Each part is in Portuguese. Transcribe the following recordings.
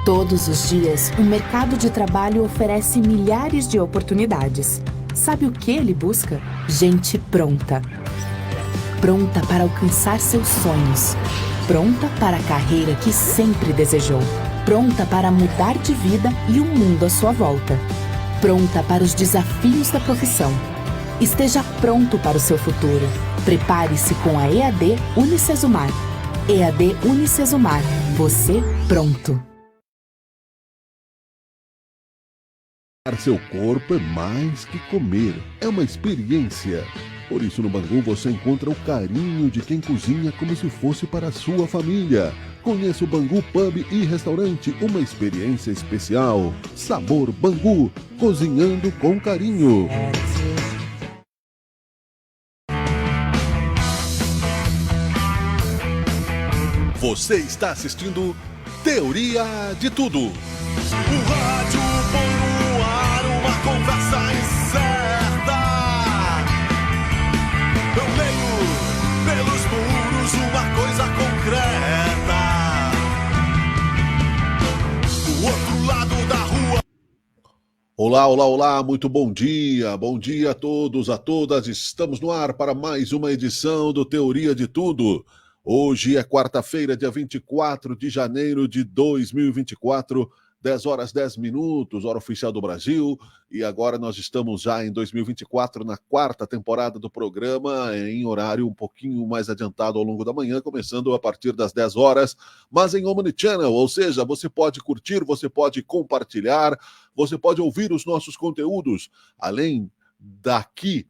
Todos os dias, o mercado de trabalho oferece milhares de oportunidades. Sabe o que ele busca? Gente pronta. Pronta para alcançar seus sonhos. Pronta para a carreira que sempre desejou. Pronta para mudar de vida e o mundo à sua volta. Pronta para os desafios da profissão. Esteja pronto para o seu futuro. Prepare-se com a EAD Unicesumar. EAD Unicesumar. Você pronto. Seu corpo é mais que comer, é uma experiência. Por isso, no Bangu você encontra o carinho de quem cozinha como se fosse para a sua família. Conheça o Bangu Pub e Restaurante, uma experiência especial. Sabor Bangu, cozinhando com carinho. Você está assistindo Teoria de Tudo. O rádio põe no ar uma conversa incerta. Eu leio pelos muros uma coisa concreta. Do outro lado da rua. Olá, olá, olá, muito bom dia a todos, a todas. Estamos no ar para mais uma edição do Teoria de Tudo. Hoje é quarta-feira, dia 24 de janeiro de 2024, 10 horas 10 minutos, hora oficial do Brasil. E agora nós estamos já em 2024, na quarta temporada do programa, em horário um pouquinho mais adiantado ao longo da manhã, começando a partir das 10 horas, mas em Omnichannel, ou seja, você pode curtir, você pode compartilhar, você pode ouvir os nossos conteúdos, além daqui,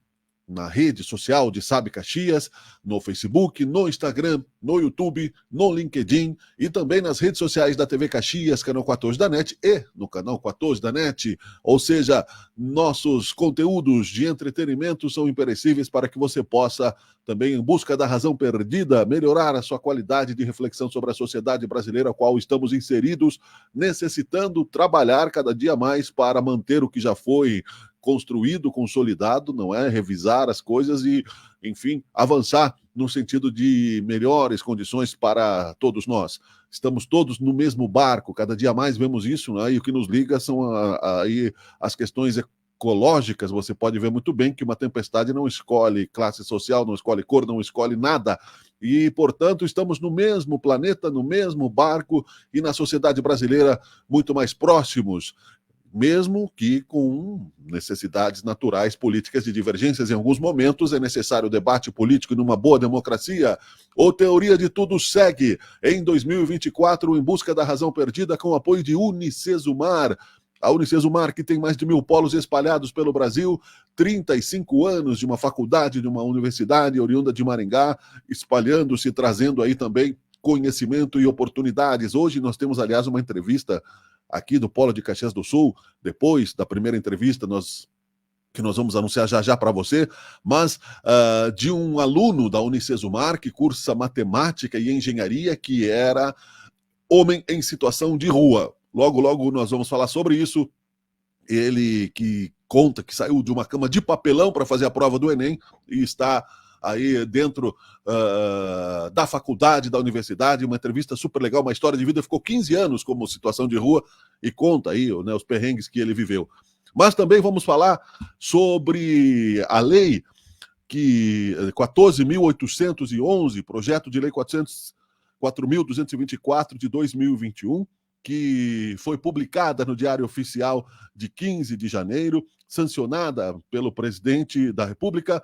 na rede social de Sabe Caxias, no Facebook, no Instagram, no YouTube, no LinkedIn e também nas redes sociais da TV Caxias, canal 14 da NET e no canal 14 da NET. Ou seja, nossos conteúdos de entretenimento são imperecíveis para que você possa, também em busca da razão perdida, melhorar a sua qualidade de reflexão sobre a sociedade brasileira a qual estamos inseridos, necessitando trabalhar cada dia mais para manter o que já foi construído, consolidado, não é? Revisar as coisas e, enfim, avançar no sentido de melhores condições para todos nós. Estamos todos no mesmo barco, cada dia mais vemos isso, né? E o que nos liga são aí as questões ecológicas. Você pode ver muito bem que uma tempestade não escolhe classe social, não escolhe cor, não escolhe nada. E, portanto, estamos no mesmo planeta, no mesmo barco e na sociedade brasileira muito mais próximos, mesmo que com necessidades naturais políticas de divergências. Em alguns momentos é necessário debate político e numa boa democracia. O Teoria de Tudo segue em 2024 em busca da razão perdida com o apoio de Unicesumar. A Unicesumar, que tem mais de 1.000 polos espalhados pelo Brasil, 35 anos de uma faculdade, de uma universidade oriunda de Maringá, espalhando-se, trazendo aí também conhecimento e oportunidades. Hoje nós temos, aliás, uma entrevista aqui do Polo de Caxias do Sul, depois da primeira entrevista que nós vamos anunciar já já para você, mas de um aluno da Unicesumar que cursa matemática e engenharia, que era homem em situação de rua. Logo, logo nós vamos falar sobre isso. Ele que conta que saiu de uma cama de papelão para fazer a prova do Enem e está aí dentro da faculdade, da universidade, uma entrevista super legal, uma história de vida. Ficou 15 anos como situação de rua e conta aí, né, os perrengues que ele viveu. Mas também vamos falar sobre a lei 14.811, projeto de lei 4.224 de 2021, que foi publicada no Diário Oficial de 15 de janeiro, sancionada pelo presidente da República,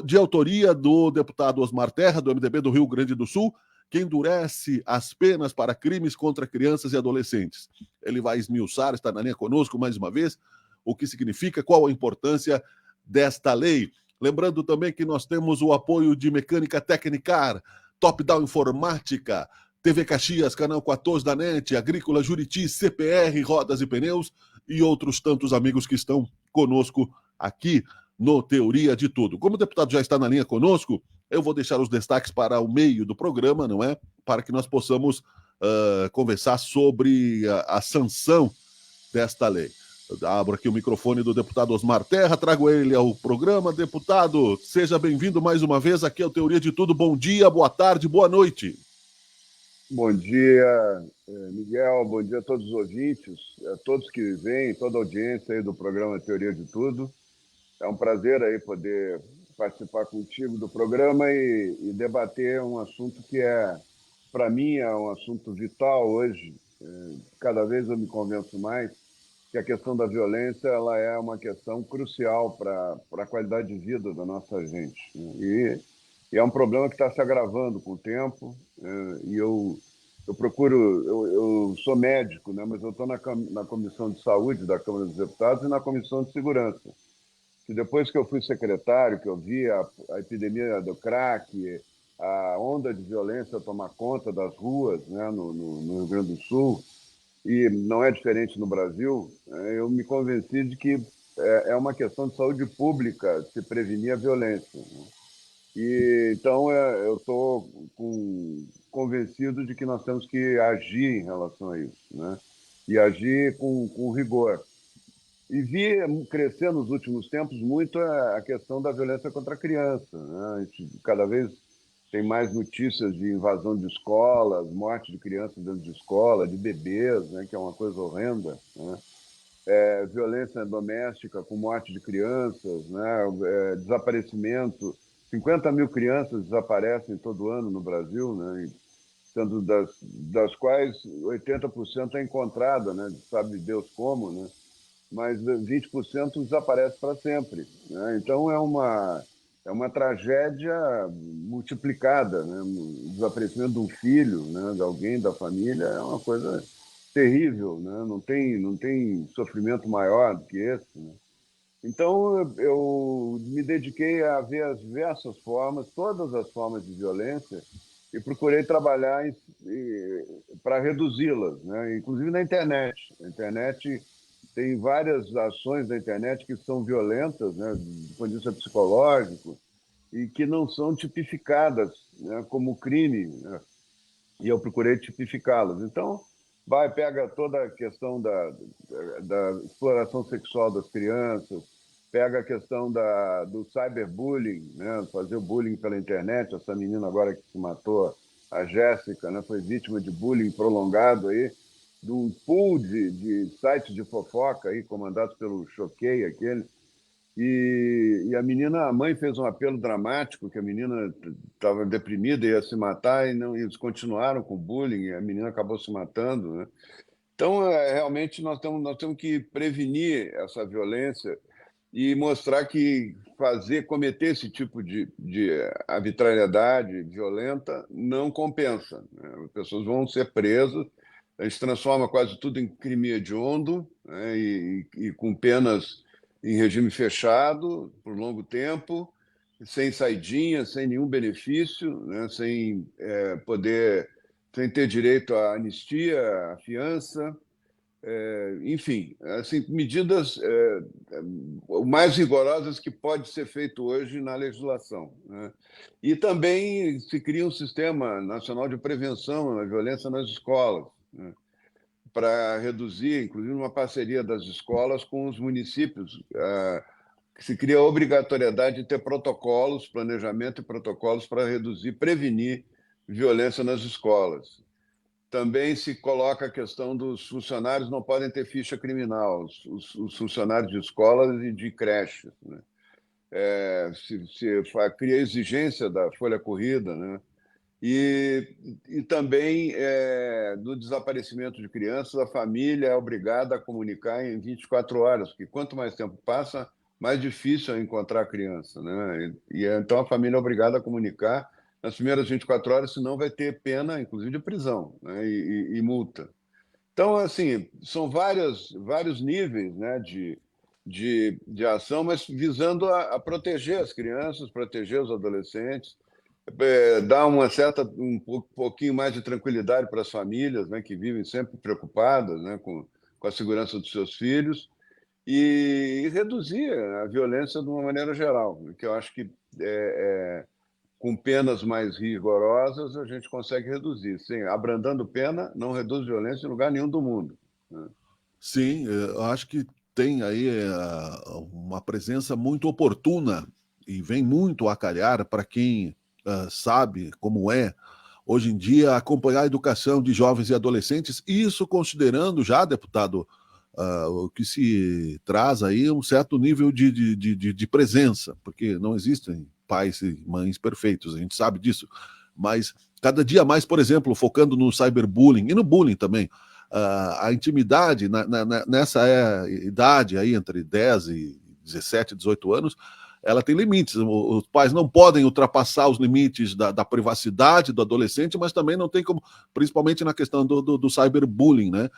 de autoria do deputado Osmar Terra, do MDB do Rio Grande do Sul, que endurece as penas para crimes contra crianças e adolescentes. Ele vai esmiuçar, está na linha conosco mais uma vez, o que significa, qual a importância desta lei. Lembrando também que nós temos o apoio de Mecânica Tecnicar, Top Down Informática, TV Caxias, canal 14 da NET, Agrícola Juriti, CPR, Rodas e Pneus e outros tantos amigos que estão conosco aqui no Teoria de Tudo. Como o deputado já está na linha conosco, eu vou deixar os destaques para o meio do programa, não é? Para que nós possamos conversar sobre a sanção desta lei. Eu abro aqui o microfone do deputado Osmar Terra, trago ele ao programa. Deputado, seja bem-vindo mais uma vez aqui ao Teoria de Tudo. Bom dia, boa tarde, boa noite. Bom dia, Miguel. Bom dia a todos os ouvintes, a todos que vêm, toda a audiência aí do programa Teoria de Tudo. É um prazer aí poder participar contigo do programa e debater um assunto que para mim, é um assunto vital hoje. Cada vez eu me convenço mais que a questão da violência ela é uma questão crucial para a qualidade de vida da nossa gente, né? E é um problema que está se agravando com o tempo. E eu procuro, eu sou médico, né, mas eu estou na Comissão de Saúde da Câmara dos Deputados e na Comissão de Segurança. Que depois que eu fui secretário, que eu vi a epidemia do crack, a onda de violência tomar conta das ruas, né, no Rio Grande do Sul, e não é diferente no Brasil, eu me convenci de que é uma questão de saúde pública se prevenir a violência, né? E então eu estou convencido de que nós temos que agir em relação a isso, né? E agir com rigor. E vi crescer nos últimos tempos muito a questão da violência contra a criança, né? A gente cada vez tem mais notícias de invasão de escolas, morte de crianças dentro de escola, de bebês, né? Que é uma coisa horrenda, né? Violência doméstica com morte de crianças, né? Desaparecimento. 50 mil crianças desaparecem todo ano no Brasil, né? Sendo das quais 80% é encontrada, né? Sabe Deus como, né? Mas 20% desaparece para sempre, né? Então é uma tragédia multiplicada, né? O desaparecimento de um filho, né? De alguém da família é uma coisa terrível, né? Não tem sofrimento maior do que esse, né? Então eu me dediquei a ver as diversas formas, todas as formas de violência e procurei trabalhar para reduzi-las, né? Inclusive na internet. A internet tem várias ações na internet que são violentas, né, do ponto de vista psicológico, e que não são tipificadas, né, como crime, né? E eu procurei tipificá-las. Então, pega toda a questão da exploração sexual das crianças, pega a questão do cyberbullying, né, fazer o bullying pela internet. Essa menina agora que se matou, a Jéssica, né, foi vítima de bullying prolongado aí, de um pool de sites de fofoca aí, comandados pelo Choquei, aquele. A menina, a mãe fez um apelo dramático, que a menina estava deprimida e ia se matar, e não, eles continuaram com o bullying, e a menina acabou se matando, né? Então, realmente, nós temos que prevenir essa violência e mostrar que cometer esse tipo de arbitrariedade violenta não compensa, né? As pessoas vão ser presas, a gente transforma quase tudo em crime hediondo, né? E com penas em regime fechado por longo tempo, sem saidinha, sem nenhum benefício, né? Sem ter direito à anistia, à fiança, enfim, assim, medidas o mais rigorosas que pode ser feito hoje na legislação, né? E também se cria um sistema nacional de prevenção da violência nas escolas, né, para reduzir, inclusive uma parceria das escolas com os municípios, que se cria a obrigatoriedade de ter protocolos, planejamento e protocolos para reduzir, prevenir violência nas escolas. Também se coloca a questão dos funcionários não podem ter ficha criminal, os funcionários de escolas e de creches, né? Cria a exigência da folha corrida, né? E também, no desaparecimento de crianças, a família é obrigada a comunicar em 24 horas, porque quanto mais tempo passa, mais difícil é encontrar a criança, né? Então a família é obrigada a comunicar nas primeiras 24 horas, senão vai ter pena, inclusive de prisão, né? E multa. Então, assim, são vários níveis, né, de ação, mas visando a proteger as crianças, proteger os adolescentes, dar pouquinho mais de tranquilidade para as famílias, né, que vivem sempre preocupadas, né, com a segurança dos seus filhos, e reduzir a violência de uma maneira geral, que eu acho que com penas mais rigorosas a gente consegue reduzir. Sim, abrandando pena não reduz violência em lugar nenhum do mundo, né? Sim, eu acho que tem aí uma presença muito oportuna e vem muito a calhar para quem sabe como é hoje em dia, acompanhar a educação de jovens e adolescentes, isso considerando já, deputado, o que se traz aí um certo nível de presença, porque não existem pais e mães perfeitos, a gente sabe disso, mas cada dia mais, por exemplo, focando no cyberbullying e no bullying também, a intimidade nessa idade aí, entre 10 e 17, 18 anos, ela tem limites. Os pais não podem ultrapassar os limites da privacidade do adolescente, mas também não tem como, principalmente na questão do cyberbullying, né?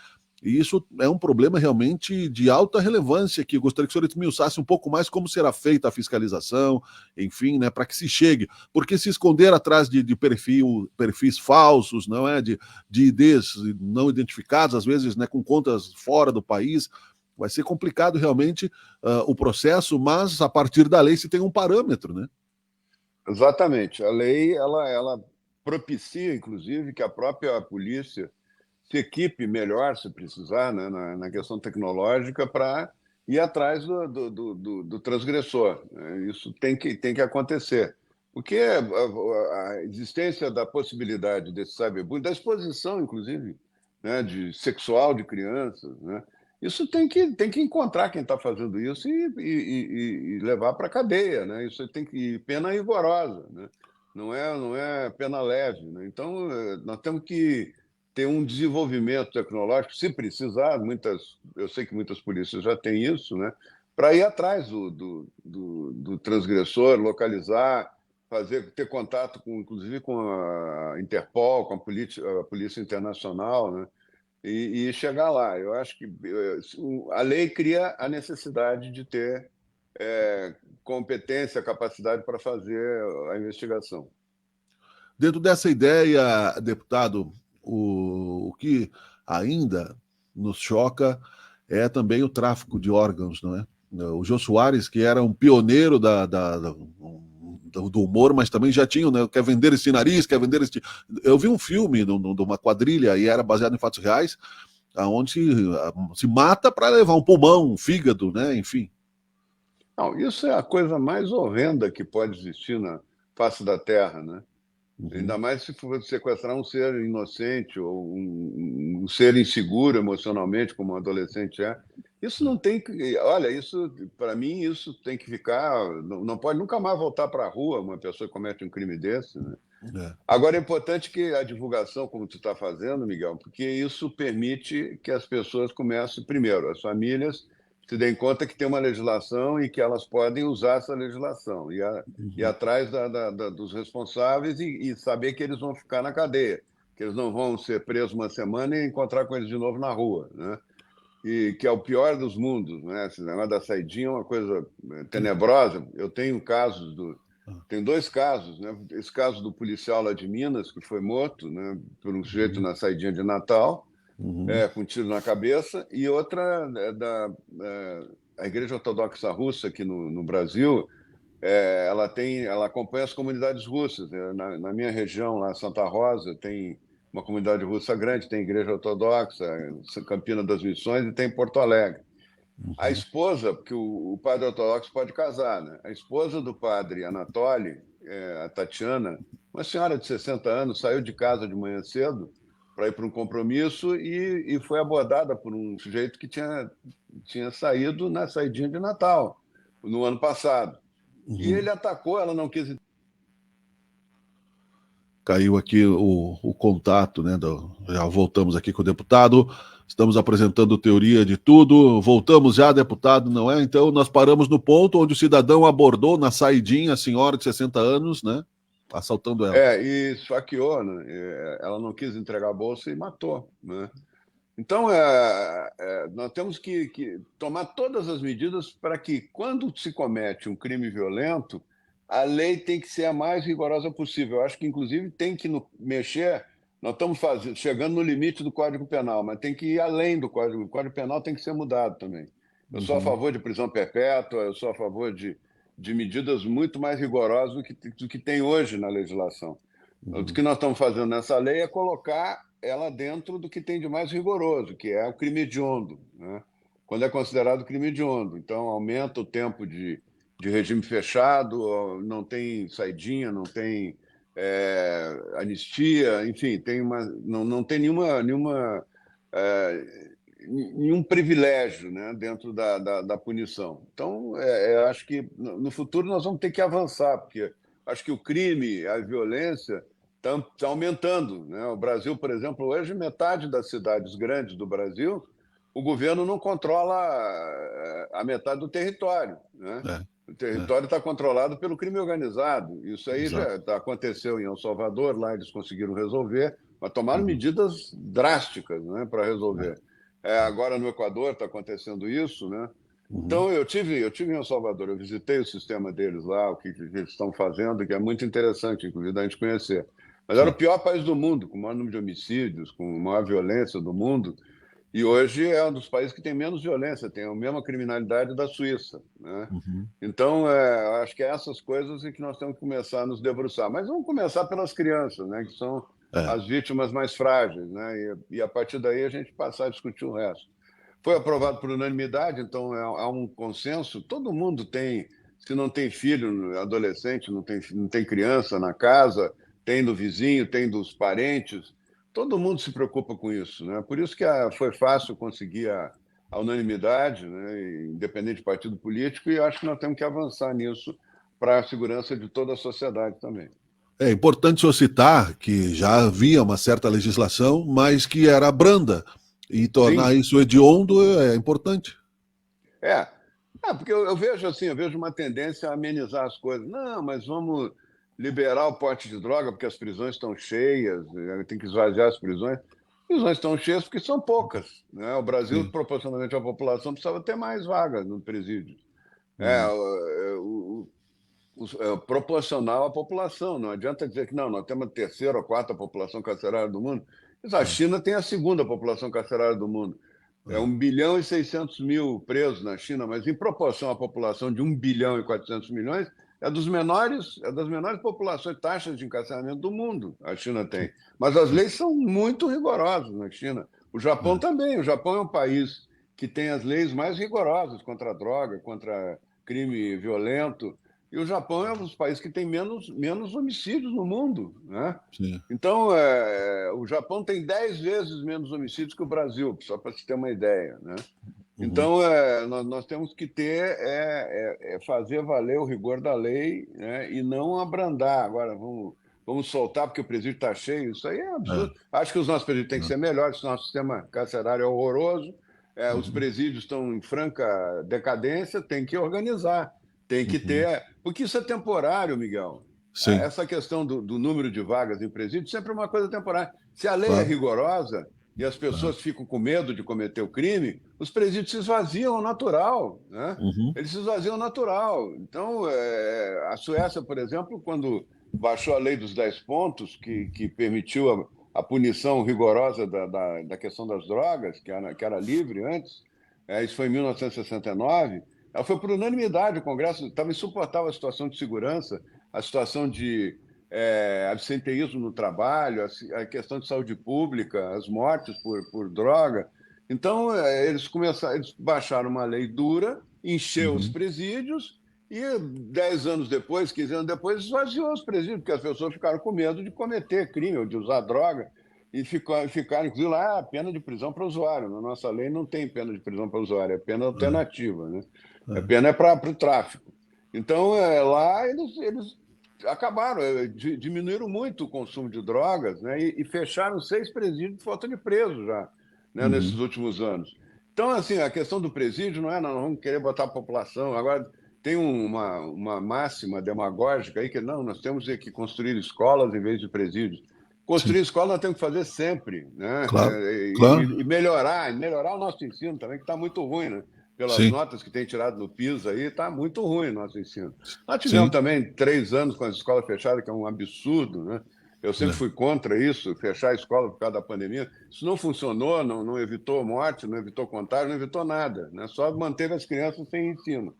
E isso é um problema realmente de alta relevância, que eu gostaria que o senhor esmiuçasse um pouco mais como será feita a fiscalização, enfim, né, para que se chegue. Porque se esconder atrás de perfis falsos, não é, de IDs não identificados, às vezes, né, com contas fora do país, vai ser complicado realmente o processo, mas a partir da lei se tem um parâmetro, né? Exatamente. A lei ela propicia, inclusive, que a própria polícia se equipe melhor, se precisar, né, na questão tecnológica, para ir atrás do transgressor. Isso tem que acontecer. Porque a existência da possibilidade desse cyberbullying, da exposição, inclusive, né, de sexual de crianças, né, isso tem que encontrar quem está fazendo isso e levar para a cadeia. Né? Isso tem que pena rigorosa, né? Não é pena leve. Né? Então, nós temos que ter um desenvolvimento tecnológico, se precisar, eu sei que muitas polícias já têm isso, né, para ir atrás do transgressor, localizar, ter contato, inclusive, com a Interpol, com a Polícia Internacional, né, e chegar lá. Eu acho que a lei cria a necessidade de ter competência, capacidade para fazer a investigação. Dentro dessa ideia, deputado, o que ainda nos choca é também o tráfico de órgãos, não é? O Jô Soares, que era um pioneiro do humor, mas também já tinha, né? Quer vender esse nariz, quer vender esse... Eu vi um filme de uma quadrilha, e era baseado em fatos reais, onde se mata para levar um pulmão, um fígado, né? Enfim. Não, isso é a coisa mais horrenda que pode existir na face da Terra, né? Ainda mais se for sequestrar um ser inocente ou um ser inseguro emocionalmente, como um adolescente é. Isso não tem que... Olha, isso, para mim, isso tem que ficar... Não pode nunca mais voltar para a rua uma pessoa que comete um crime desse, né? Agora, é importante que a divulgação, como tu está fazendo, Miguel, porque isso permite que as pessoas comecem, primeiro, as famílias se deem conta que tem uma legislação e que elas podem usar essa legislação, e ir atrás dos responsáveis e saber que eles vão ficar na cadeia, que eles não vão ser presos uma semana e encontrar com eles de novo na rua, né? E que é o pior dos mundos, né? Esse negócio da saidinha é uma coisa tenebrosa. Eu tenho casos Tem dois casos, né? Esse caso do policial lá de Minas, que foi morto, né, por um sujeito na saidinha de Natal, com um tiro na cabeça, e outra a Igreja Ortodoxa Russa aqui no Brasil. Ela acompanha as comunidades russas. Na minha região, lá Santa Rosa, tem uma comunidade russa grande, tem Igreja Ortodoxa, Campina das Missões, e tem Porto Alegre. A esposa, porque o padre ortodoxo pode casar, né? A esposa do padre Anatoly, a Tatiana, uma senhora de 60 anos, saiu de casa de manhã cedo para ir para um compromisso e foi abordada por um sujeito que tinha saído na saidinha de Natal, no ano passado. E ele atacou, ela não quis... Caiu aqui o contato, né? Já voltamos aqui com o deputado. Estamos apresentando teoria de tudo. Voltamos já, deputado, não é? Então, nós paramos no ponto onde o cidadão abordou na saidinha a senhora de 60 anos, né? Assaltando ela. E esfaqueou, né? Ela não quis entregar a bolsa e matou, né? Então, nós temos que tomar todas as medidas para que, quando se comete um crime violento, a lei tem que ser a mais rigorosa possível. Eu acho que, inclusive, tem que mexer. Nós estamos chegando no limite do Código Penal, mas tem que ir além do Código. O Código Penal tem que ser mudado também. Eu sou a favor de prisão perpétua, eu sou a favor de medidas muito mais rigorosas do que tem hoje na legislação. O que nós estamos fazendo nessa lei é colocar ela dentro do que tem de mais rigoroso, que é o crime hediondo, né? Quando é considerado crime hediondo. Então, aumenta o tempo de regime fechado, não tem saidinha, não tem anistia, enfim, não tem nenhum privilégio, né, dentro da punição. Então, eu acho que no futuro nós vamos ter que avançar, porque acho que o crime, a violência está aumentando, né? O Brasil, por exemplo, hoje metade das cidades grandes do Brasil, o governo não controla a metade do território, né? O território está controlado pelo crime organizado. Isso aí já aconteceu em El Salvador, lá eles conseguiram resolver, mas tomaram medidas drásticas, né, para resolver. Agora no Equador está acontecendo isso, né? Então eu tive em El Salvador, eu visitei o sistema deles lá, o que eles estão fazendo, que é muito interessante, inclusive, da gente conhecer. Mas era o pior país do mundo, com o maior número de homicídios, com a maior violência do mundo. E hoje é um dos países que tem menos violência, tem a mesma criminalidade da Suíça, né? Então, acho que é essas coisas que nós temos que começar a nos debruçar. Mas vamos começar pelas crianças, né, que são as vítimas mais frágeis, né? E a partir daí a gente passar a discutir o resto. Foi aprovado por unanimidade, então há um consenso. Todo mundo tem, se não tem filho, adolescente, não tem criança na casa, tem do vizinho, tem dos parentes. Todo mundo se preocupa com isso, né? Por isso que foi fácil conseguir a unanimidade, né? Independente de partido político, e acho que nós temos que avançar nisso para a segurança de toda a sociedade também. É importante eu citar que já havia uma certa legislação, mas que era branda, e tornar isso hediondo é importante. Porque eu vejo assim, eu vejo uma tendência a amenizar as coisas. Não, mas vamos liberar o porte de droga porque as prisões estão cheias, tem que esvaziar as prisões. As prisões estão cheias porque são poucas, né? O Brasil, proporcionalmente à população, precisava ter mais vagas no presídio. Proporcional à população. Não adianta dizer que nós temos a terceira ou quarta população carcerária do mundo. Mas a China tem a segunda população carcerária do mundo. 1 bilhão e 600 mil presos na China, mas em proporção à população de 1 bilhão e 400 milhões, é das menores populações, taxas de encarceramento do mundo, a China tem. Mas as leis são muito rigorosas na China. O Japão também. O Japão é um país que tem as leis mais rigorosas contra a droga, contra crime violento. E o Japão é um dos países que tem menos homicídios no mundo, né? Então, o Japão tem 10 vezes menos homicídios que o Brasil, só para se ter uma ideia, né? Então, nós temos que fazer valer o rigor da lei, né? E não abrandar. Agora, vamos soltar porque o presídio está cheio. Isso aí é absurdo. Acho que os nossos presídios têm que ser melhores. Nosso sistema carcerário é horroroso. Os presídios estão em franca decadência, tem que organizar. Tem que ter... Porque isso é temporário, Miguel. Essa questão do número de vagas em presídio sempre é uma coisa temporária. Se a lei é rigorosa e as pessoas ficam com medo de cometer o crime, os presídios se esvaziam ao natural, né? Eles se esvaziam ao natural. Então, a Suécia, por exemplo, quando baixou a lei dos 10 pontos, que permitiu a punição rigorosa da questão das drogas, que era livre antes, isso foi em 1969, ela foi por unanimidade. O Congresso estava insuportável a situação de segurança, a situação de absenteísmo no trabalho, a questão de saúde pública, as mortes por droga. Então, eles baixaram uma lei dura, encheu os presídios e 10 anos depois, 15 anos depois, esvaziou os presídios, porque as pessoas ficaram com medo de cometer crime ou de usar droga e ficaram, inclusive, lá, pena de prisão para usuário. Na nossa lei não tem pena de prisão para usuário, é pena alternativa, né? A pena é para o tráfico. Então, lá eles acabaram, diminuíram muito o consumo de drogas, né? E fecharam 6 presídios por falta de preso já, né? Nesses últimos anos. Então, assim, a questão do presídio não nós vamos querer botar a população. Agora, tem uma máxima demagógica aí que nós temos que construir escolas em vez de presídios. Construir escola nós temos que fazer sempre, né? E melhorar o nosso ensino também, que está muito ruim, né? Pelas notas que tem tirado no PISA aí, está muito ruim o nosso ensino. Nós tivemos também 3 anos com as escolas fechadas, que é um absurdo, né? Eu sempre fui contra isso, fechar a escola por causa da pandemia. Isso não funcionou, não evitou morte, não evitou contágio, não evitou nada, né? Só manteve as crianças sem ensino,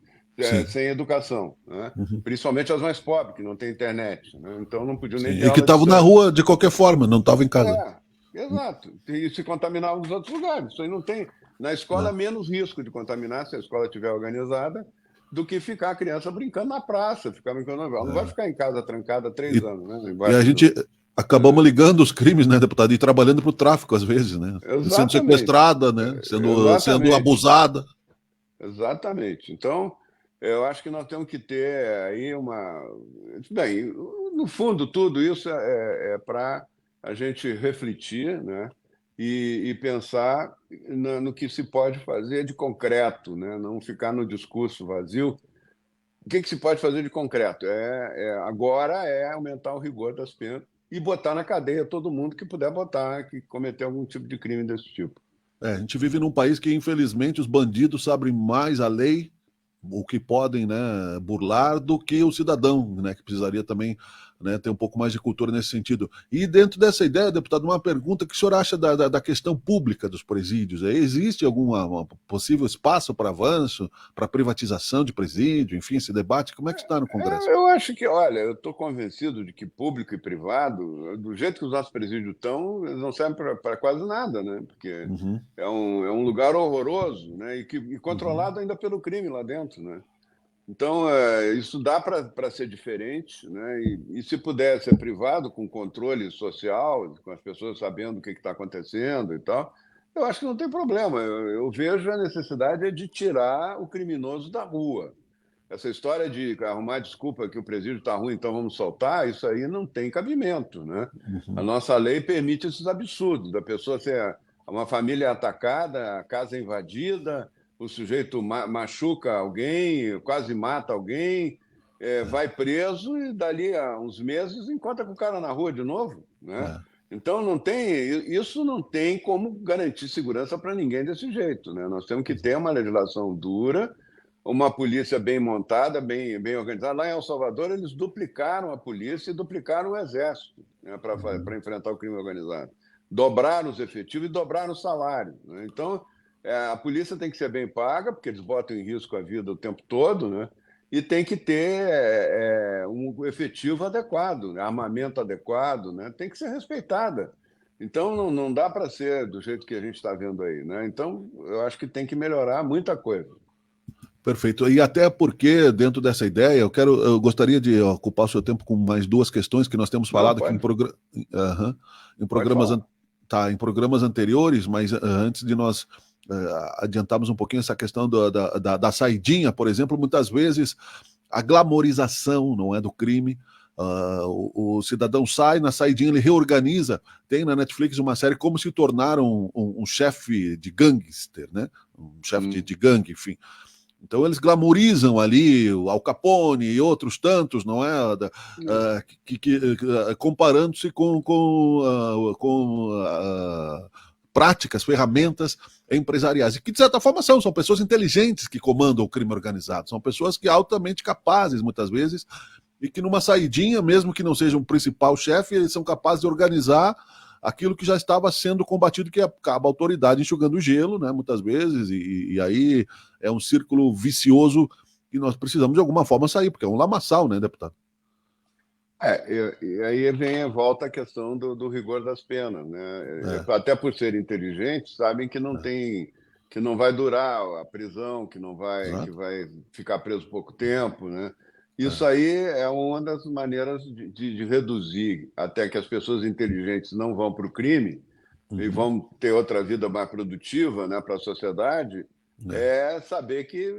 sem educação, né? Principalmente as mais pobres, que não têm internet, né? Então não podiam nem ter e que estavam na rua de qualquer forma, não estavam em casa. Exato. E se contaminavam nos outros lugares. Isso aí não tem... Na escola, menos risco de contaminar, se a escola estiver organizada, do que ficar a criança brincando na praça, ficar brincando na rua. Ela não vai ficar em casa trancada há 3 E, anos, né? e a gente acabamos ligando os crimes, né, deputado, e trabalhando para o tráfico às vezes, né? Sendo Exatamente, sequestrada, né? Sendo exatamente, abusada. exatamente. Então, eu acho que nós temos que ter aí uma. Bem, no fundo, tudo isso é para a gente refletir, né? E pensar no que se pode fazer de concreto, né? Não ficar no discurso vazio. O que se pode fazer de concreto? Agora é aumentar o rigor das penas e botar na cadeia todo mundo que puder botar, que cometeu algum tipo de crime desse tipo. A gente vive num país que, infelizmente, os bandidos sabem mais a lei, o que podem, né, burlar, do que o cidadão, né, que precisaria também, né, ter um pouco mais de cultura nesse sentido. E dentro dessa ideia, deputado, uma pergunta: o que o senhor acha da questão pública dos presídios? Existe algum possível espaço para avanço, para privatização de presídio, enfim, esse debate, como é que está no Congresso? Eu acho que, olha, eu estou convencido de que público e privado, do jeito que os nossos presídios estão, eles não servem para quase nada, né? Porque Uhum, é um lugar horroroso, né? E uhum, controlado ainda pelo crime lá dentro, né? Então, isso dá para ser diferente, né? E se puder ser privado, com controle social, com as pessoas sabendo o que está acontecendo e tal, eu acho que não tem problema. Eu vejo a necessidade de tirar o criminoso da rua. Essa história de arrumar desculpa que o presídio está ruim, então vamos soltar, isso aí não tem cabimento, né? A uhum. nossa lei permite esses absurdos, da pessoa ser uma família atacada, a casa invadida, o sujeito machuca alguém, quase mata alguém, vai preso e dali a uns meses encontra com o cara na rua de novo, né? É. Então isso não tem como garantir segurança para ninguém desse jeito, né? Nós temos que ter uma legislação dura, uma polícia bem montada, bem organizada. Lá em El Salvador, eles duplicaram a polícia e duplicaram o exército, né, Uhum. para enfrentar o crime organizado. Dobraram os efetivos e dobraram o salário, né? Então, a polícia tem que ser bem paga, porque eles botam em risco a vida o tempo todo, né? E tem que ter um efetivo adequado, né? Armamento adequado, né? Tem que ser respeitada. Então, não dá para ser do jeito que a gente está vendo aí, né? Então, eu acho que tem que melhorar muita coisa. Perfeito. E até porque, dentro dessa ideia, eu gostaria de ocupar o seu tempo com mais duas questões que nós temos Não, falado aqui pode. em Pode programas, falar. em programas anteriores, mas antes de nós adiantarmos um pouquinho essa questão da saidinha, por exemplo, muitas vezes a glamorização, não é, do crime. O cidadão sai, na saidinha ele reorganiza. Tem na Netflix uma série Como se tornar um chefe de gangster, né? Um chefe de Hum, gangue, enfim. Então eles glamorizam ali o Al Capone e outros tantos, não é? Comparando-se com práticas, ferramentas empresariais. E que, de certa forma, são pessoas inteligentes que comandam o crime organizado. São pessoas que altamente capazes, muitas vezes, e que numa saidinha, mesmo que não seja um principal chefe, eles são capazes de organizar aquilo que já estava sendo combatido, que acaba a autoridade enxugando o gelo, né, muitas vezes, e aí é um círculo vicioso que nós precisamos de alguma forma sair, porque é um lamaçal, né, deputado? e aí volta a questão do rigor das penas, né? É, Até por serem inteligentes, sabem que que não vai durar a prisão, que exato. vai ficar preso pouco tempo, né? Isso É, aí é uma das maneiras de reduzir até que as pessoas inteligentes não vão para o crime e uhum, vão ter outra vida mais produtiva, né, para a sociedade, é, é saber que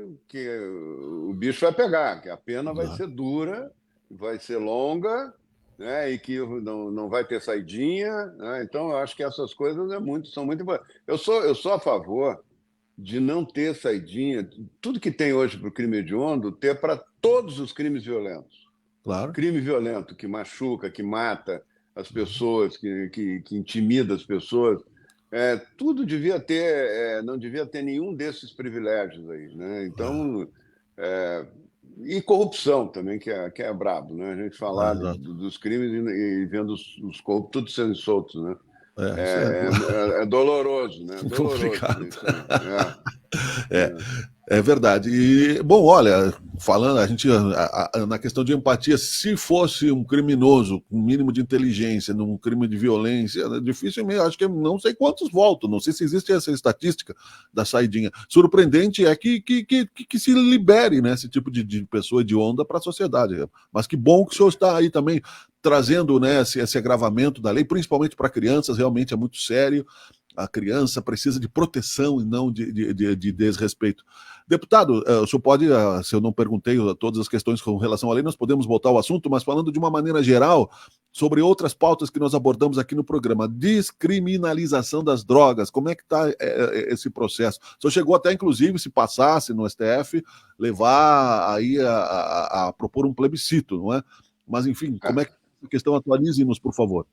o bicho vai pegar, que a pena vai exato. ser dura, vai ser longa, né, e que não vai ter saidinha, né? Então, eu acho que essas coisas são muito importantes. Eu sou a favor de não ter saidinha, tudo que tem hoje para o crime hediondo, ter para todos os crimes violentos. Claro. Crime violento que machuca, que mata as Uhum, pessoas, que intimida as pessoas, tudo devia ter, não devia ter nenhum desses privilégios aí, né? Então, é, e corrupção também, que é brabo, né? A gente falar exato. dos crimes e vendo os corruptos todos sendo soltos, né? Isso é É doloroso, né? Doloroso complicado. ver isso aí. É, É. É verdade. E, bom, olha, falando, na questão de empatia, se fosse um criminoso com um mínimo de inteligência, num crime de violência, dificilmente, acho que não sei quantos voltam, não sei se existe essa estatística da saidinha. Surpreendente é que se libere, né, esse tipo de pessoa de onda para a sociedade. Mas que bom que o senhor está aí também trazendo, né, esse agravamento da lei, principalmente para crianças, realmente é muito sério. A criança precisa de proteção e não de desrespeito. Deputado, o senhor pode, se eu não perguntei todas as questões com relação à lei, nós podemos voltar ao assunto, mas falando de uma maneira geral, sobre outras pautas que nós abordamos aqui no programa, descriminalização das drogas, como é que está esse processo? O senhor chegou até, inclusive, se passasse no STF, levar aí a propor um plebiscito, não é? Mas, enfim, como é que a questão? Atualize-nos, por favor.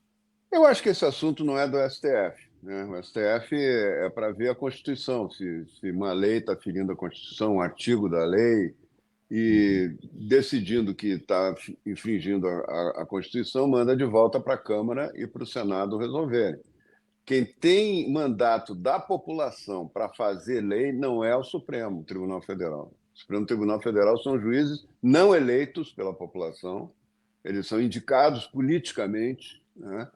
Eu acho que esse assunto não é do STF. Né? O STF é para ver a Constituição, se uma lei está ferindo a Constituição, um artigo da lei, e decidindo que está infringindo a Constituição, manda de volta para a Câmara e para o Senado resolverem. Quem tem mandato da população para fazer lei não é o Supremo Tribunal Federal. O Supremo Tribunal Federal são juízes não eleitos pela população, eles são indicados politicamente, né?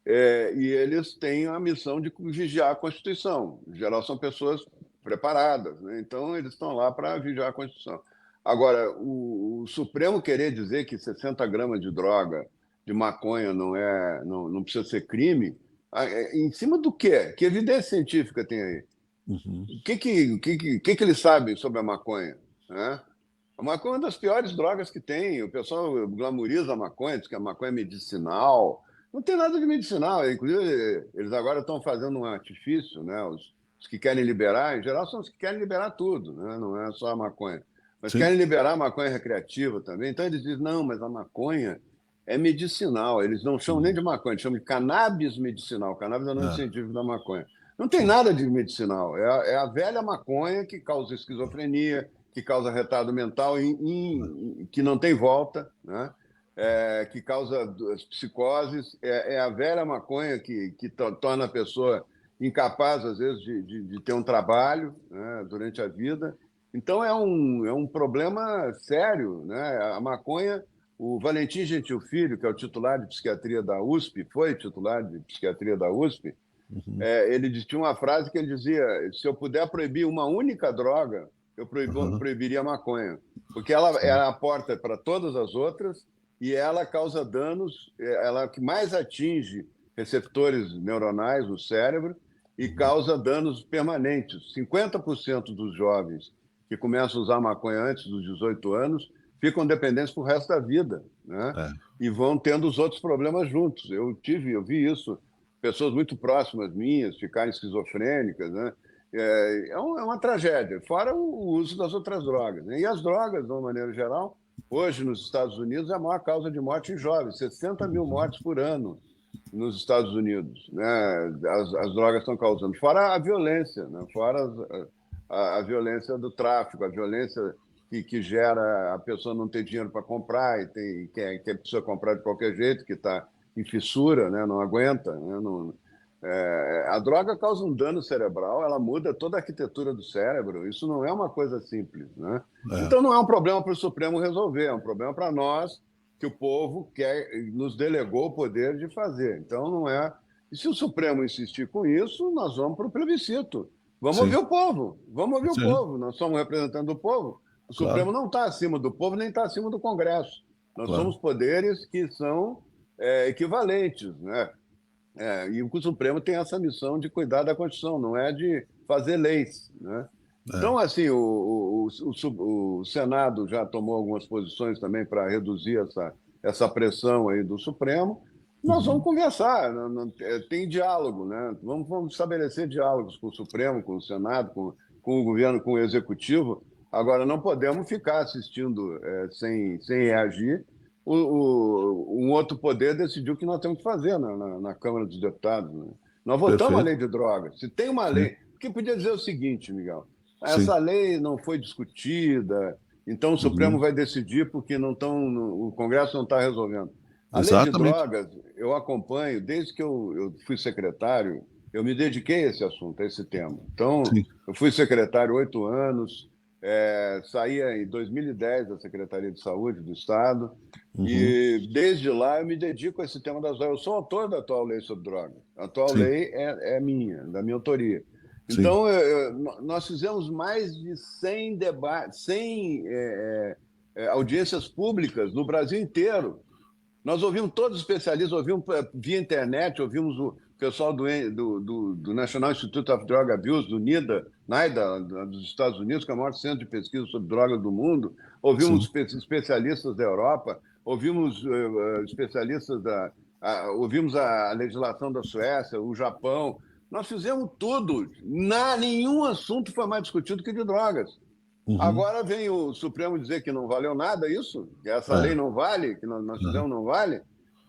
E eles têm a missão de vigiar a Constituição. Em geral, são pessoas preparadas, né? Então, eles estão lá para vigiar a Constituição. Agora, o Supremo querer dizer que 60 gramas de droga, de maconha, não precisa ser crime, em cima do quê? Que evidência científica tem aí? Uhum. O que eles sabem sobre a maconha? Né? A maconha é uma das piores drogas que tem. O pessoal glamoriza a maconha, diz que a maconha é medicinal. Não tem nada de medicinal. Inclusive, eles agora estão fazendo um artifício, né? Os que querem liberar, em geral, são os que querem liberar tudo, né? Não é só a maconha. Mas querem liberar a maconha recreativa também. Então, eles dizem, não, mas a maconha é medicinal. Eles não chamam nem de maconha, eles chamam de cannabis medicinal. Cannabis é o nome científico da maconha. Não tem nada de medicinal. É a velha maconha que causa esquizofrenia, que causa retardo mental, que não tem volta, né? Que causa as psicoses, é a velha maconha que torna a pessoa incapaz, às vezes, de ter um trabalho, né, durante a vida. Então, é um problema sério, né? A maconha, o Valentim Gentil Filho, que é o titular de psiquiatria da USP, foi titular de psiquiatria da USP, ele tinha uma frase que ele dizia, se eu puder proibir uma única droga, eu proibiria a maconha, porque ela é a porta para todas as outras e ela causa danos, ela é a que mais atinge receptores neuronais no cérebro e causa danos permanentes. 50% dos jovens que começam a usar maconha antes dos 18 anos ficam dependentes para o resto da vida, né? E vão tendo os outros problemas juntos. Eu vi isso, pessoas muito próximas minhas ficarem esquizofrênicas, né? É uma tragédia, fora o uso das outras drogas, né? E as drogas, de uma maneira geral, hoje nos Estados Unidos é a maior causa de morte em jovens, 60 mil mortes por ano nos Estados Unidos, né? As drogas estão causando, fora a violência, né? Fora a violência do tráfico, a violência que gera a pessoa não ter dinheiro para comprar e que precisa comprar de qualquer jeito, que está em fissura, né? Não aguenta, né? A droga causa um dano cerebral, ela muda toda a arquitetura do cérebro, isso não é uma coisa simples, né? Então não é um problema para o Supremo resolver, é um problema para nós, que o povo nos delegou o poder de fazer. Então não é... E se o Supremo insistir com isso, nós vamos para o plebiscito. Vamos ouvir o povo, o povo, nós somos representantes do povo. O Supremo não está acima do povo, nem está acima do Congresso. Nós somos poderes que são equivalentes, né? E o Supremo tem essa missão de cuidar da Constituição, não é de fazer leis, né? Então, assim, o Senado já tomou algumas posições também para reduzir essa pressão aí do Supremo. Nós vamos conversar, tem diálogo, né? Vamos estabelecer diálogos com o Supremo, com o Senado, com o governo, com o Executivo. Agora, não podemos ficar assistindo sem reagir. Um outro poder decidiu o que nós temos que fazer na Câmara dos Deputados, né? Nós votamos a lei de drogas. Se tem uma lei... Porque podia dizer o seguinte, Miguel, essa lei não foi discutida, então o Supremo vai decidir porque o Congresso não está resolvendo. A lei de drogas, eu acompanho, desde que eu fui secretário, eu me dediquei a esse assunto, a esse tema. Então, eu fui secretário 8 anos, Saía em 2010 da Secretaria de Saúde do Estado, e desde lá eu me dedico a esse tema das drogas. Eu sou autor da atual lei sobre drogas. A atual Sim. lei é minha, da minha autoria. Sim. Então, nós fizemos mais de 100 debates, 100 audiências públicas no Brasil inteiro. Nós ouvimos todos os especialistas, ouvimos via internet, ouvimos o pessoal do National Institute of Drug Abuse, do NIDA, dos Estados Unidos, que é o maior centro de pesquisa sobre drogas do mundo, ouvimos especialistas da Europa, ouvimos especialistas ouvimos a legislação da Suécia, o Japão. Nós fizemos tudo. Nenhum assunto foi mais discutido que de drogas. Agora vem o Supremo dizer que não valeu nada isso, que essa lei não vale, que nós fizemos não vale.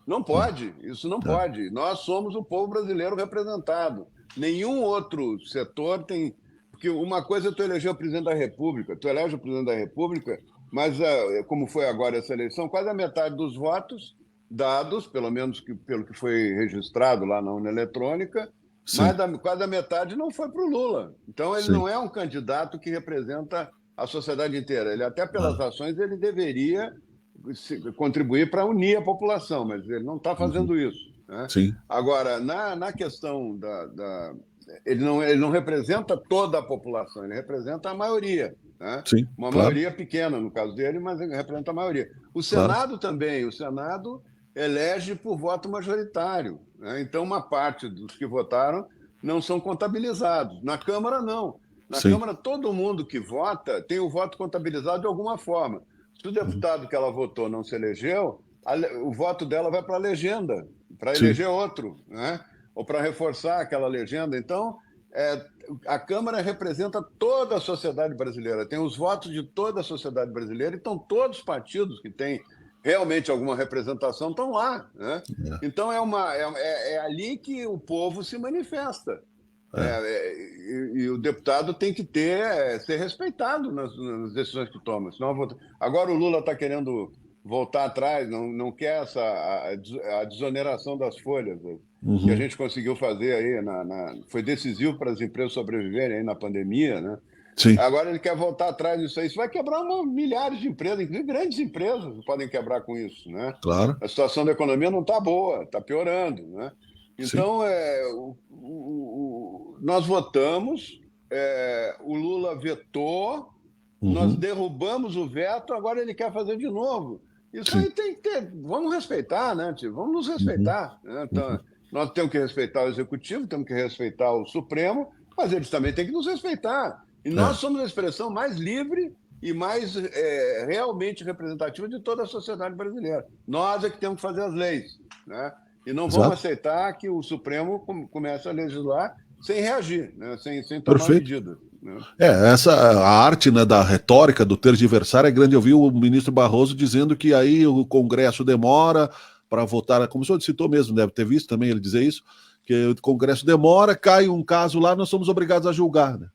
Não pode, isso não pode. Nós somos o povo brasileiro representado. Nenhum outro setor tem... Porque uma coisa é tu eleger o presidente da República, tu elege o presidente da República, mas, como foi agora essa eleição, quase a metade dos votos dados, pelo menos pelo que foi registrado lá na urna eletrônica, quase a metade não foi para o Lula. Então, ele não é um candidato que representa a sociedade inteira. Ele, até pelas ações, ele deveria contribuir para unir a população, mas ele não está fazendo isso. Né? Sim. Agora, na questão ele não representa toda a população, ele representa a maioria. Né? Sim, uma maioria pequena, no caso dele, mas ele representa a maioria. O Senado também. O Senado elege por voto majoritário. Né? Então, uma parte dos que votaram não são contabilizados. Na Câmara, não. Na Câmara, todo mundo que vota tem o voto contabilizado de alguma forma. Se o deputado que ela votou não se elegeu, o voto dela vai para a legenda, para eleger outro, né? Ou para reforçar aquela legenda. Então, a Câmara representa toda a sociedade brasileira, tem os votos de toda a sociedade brasileira, então todos os partidos que têm realmente alguma representação estão lá. Né? Então, é ali que o povo se manifesta. E o deputado tem que ser respeitado nas decisões que toma. Senão, agora o Lula está querendo voltar atrás, não quer a desoneração das folhas, que a gente conseguiu fazer aí, foi decisivo para as empresas sobreviverem aí na pandemia. Né? Sim. Agora ele quer voltar atrás nisso aí. Isso vai quebrar milhares de empresas, inclusive grandes empresas podem quebrar com isso. Né? Claro. A situação da economia não está boa, está piorando. Né? Então, nós votamos, o Lula vetou, nós derrubamos o veto, agora ele quer fazer de novo. Isso aí tem que ter... Vamos respeitar, né, tio? Vamos nos respeitar. Né? Então, nós temos que respeitar o Executivo, temos que respeitar o Supremo, mas eles também têm que nos respeitar. E nós somos a expressão mais livre e mais realmente representativa de toda a sociedade brasileira. Nós é que temos que fazer as leis, né? E não vamos aceitar que o Supremo comece a legislar sem reagir, né? sem tomar medida. Né? A arte, né, da retórica, do tergiversar é grande. Eu vi o ministro Barroso dizendo que aí o Congresso demora para votar, como o senhor citou mesmo, deve ter visto também ele dizer isso, que o Congresso demora, cai um caso lá, nós somos obrigados a julgar. Né?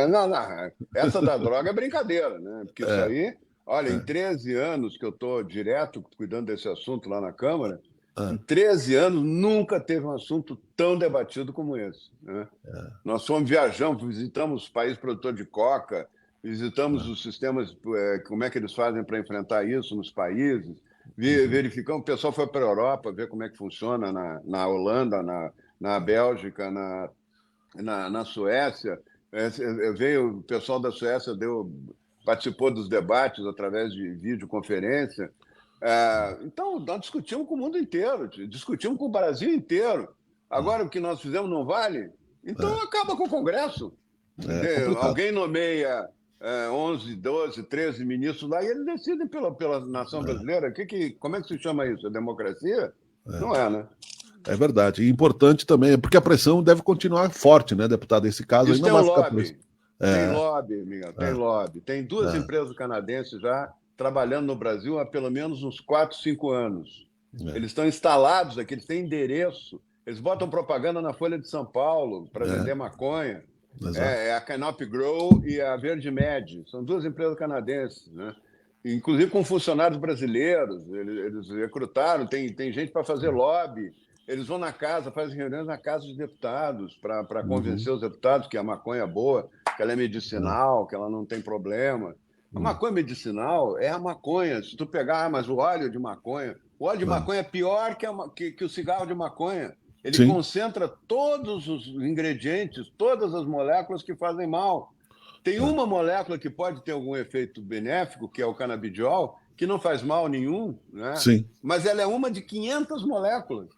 Não, essa da droga é brincadeira, né? Porque isso aí, olha, em 13 anos que eu estou direto cuidando desse assunto lá na Câmara, em 13 anos nunca teve um assunto tão debatido como esse. Né? Nós viajamos, visitamos os países produtores de coca, visitamos os sistemas, como é que eles fazem para enfrentar isso nos países, verificamos, o pessoal foi para a Europa ver como é que funciona na Holanda, na Bélgica, na Suécia. Veio o pessoal da Suécia, participou dos debates através de videoconferência. Então, nós discutimos com o mundo inteiro, discutimos com o Brasil inteiro. Agora, o que nós fizemos não vale? Então, acaba com o Congresso. Alguém nomeia 11, 12, 13 ministros lá e eles decidem pela nação brasileira. Como é que se chama isso? É democracia? Não é, né? É verdade. E importante também, porque a pressão deve continuar forte, né, deputado? Nesse caso, isso aí não vai ficar lobby. Tem lobby, amiga, tem lobby. Tem duas empresas canadenses já trabalhando no Brasil há pelo menos uns 4, 5 anos. Eles estão instalados aqui, eles têm endereço. Eles botam propaganda na Folha de São Paulo para vender maconha. A Canopy Grow e a Verde Med. São duas empresas canadenses, né? Inclusive com funcionários brasileiros. Eles recrutaram, tem gente para fazer lobby. Eles vão na casa, fazem reuniões na casa dos deputados para convencer os deputados que a maconha é boa, que ela é medicinal, que ela não tem problema. A maconha medicinal é a maconha. Se tu pegar, mas o óleo de maconha é pior que o cigarro de maconha. Ele Sim. concentra todos os ingredientes, todas as moléculas que fazem mal. Tem uma molécula que pode ter algum efeito benéfico, que é o canabidiol, que não faz mal nenhum, né? Sim. Mas ela é uma de 500 moléculas.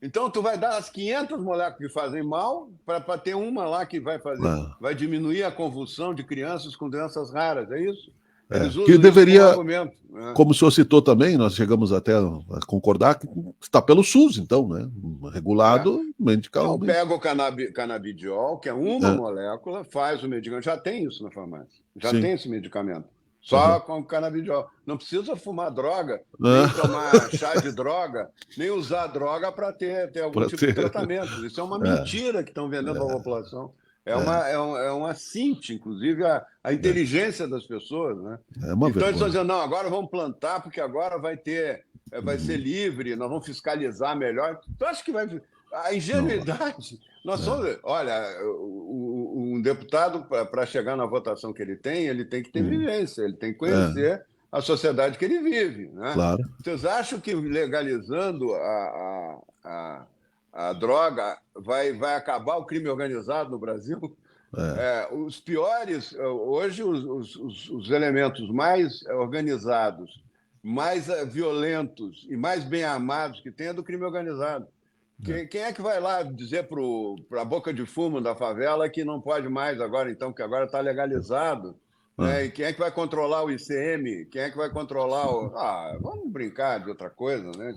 Então, tu vai dar as 500 moléculas que fazem mal para ter uma lá que vai diminuir a convulsão de crianças com doenças raras, é isso? Eles usam que deveria, isso como argumento, né? Como o senhor citou também, nós chegamos até a concordar que está pelo SUS, então, né? Regulado medicalmente. Então, pega o canabidiol, que é uma molécula, faz o medicamento. Já tem isso na farmácia. Já Sim. tem esse medicamento. Só com o canabidiol. Não precisa fumar droga, nem tomar chá de droga, nem usar droga para ter algum tipo de tratamento. Isso é uma mentira que estão vendendo para a população. É uma cinte, inclusive, a inteligência das pessoas, né? Então eles estão dizendo, não, agora vamos plantar, porque agora vai ser livre, nós vamos fiscalizar melhor. Tu acha que vai... A ingenuidade... Nós somos... Olha, um deputado, para chegar na votação que ele tem que ter vivência, ele tem que conhecer a sociedade que ele vive, né? Claro. Vocês acham que legalizando a droga vai acabar o crime organizado no Brasil? Os piores, hoje, os elementos mais organizados, mais violentos e mais bem armados que tem é do crime organizado. Quem é que vai lá dizer para a boca de fumo da favela que não pode mais agora, então, que agora está legalizado? Né? E quem é que vai controlar o ICM? Quem é que vai controlar o... vamos brincar de outra coisa, né?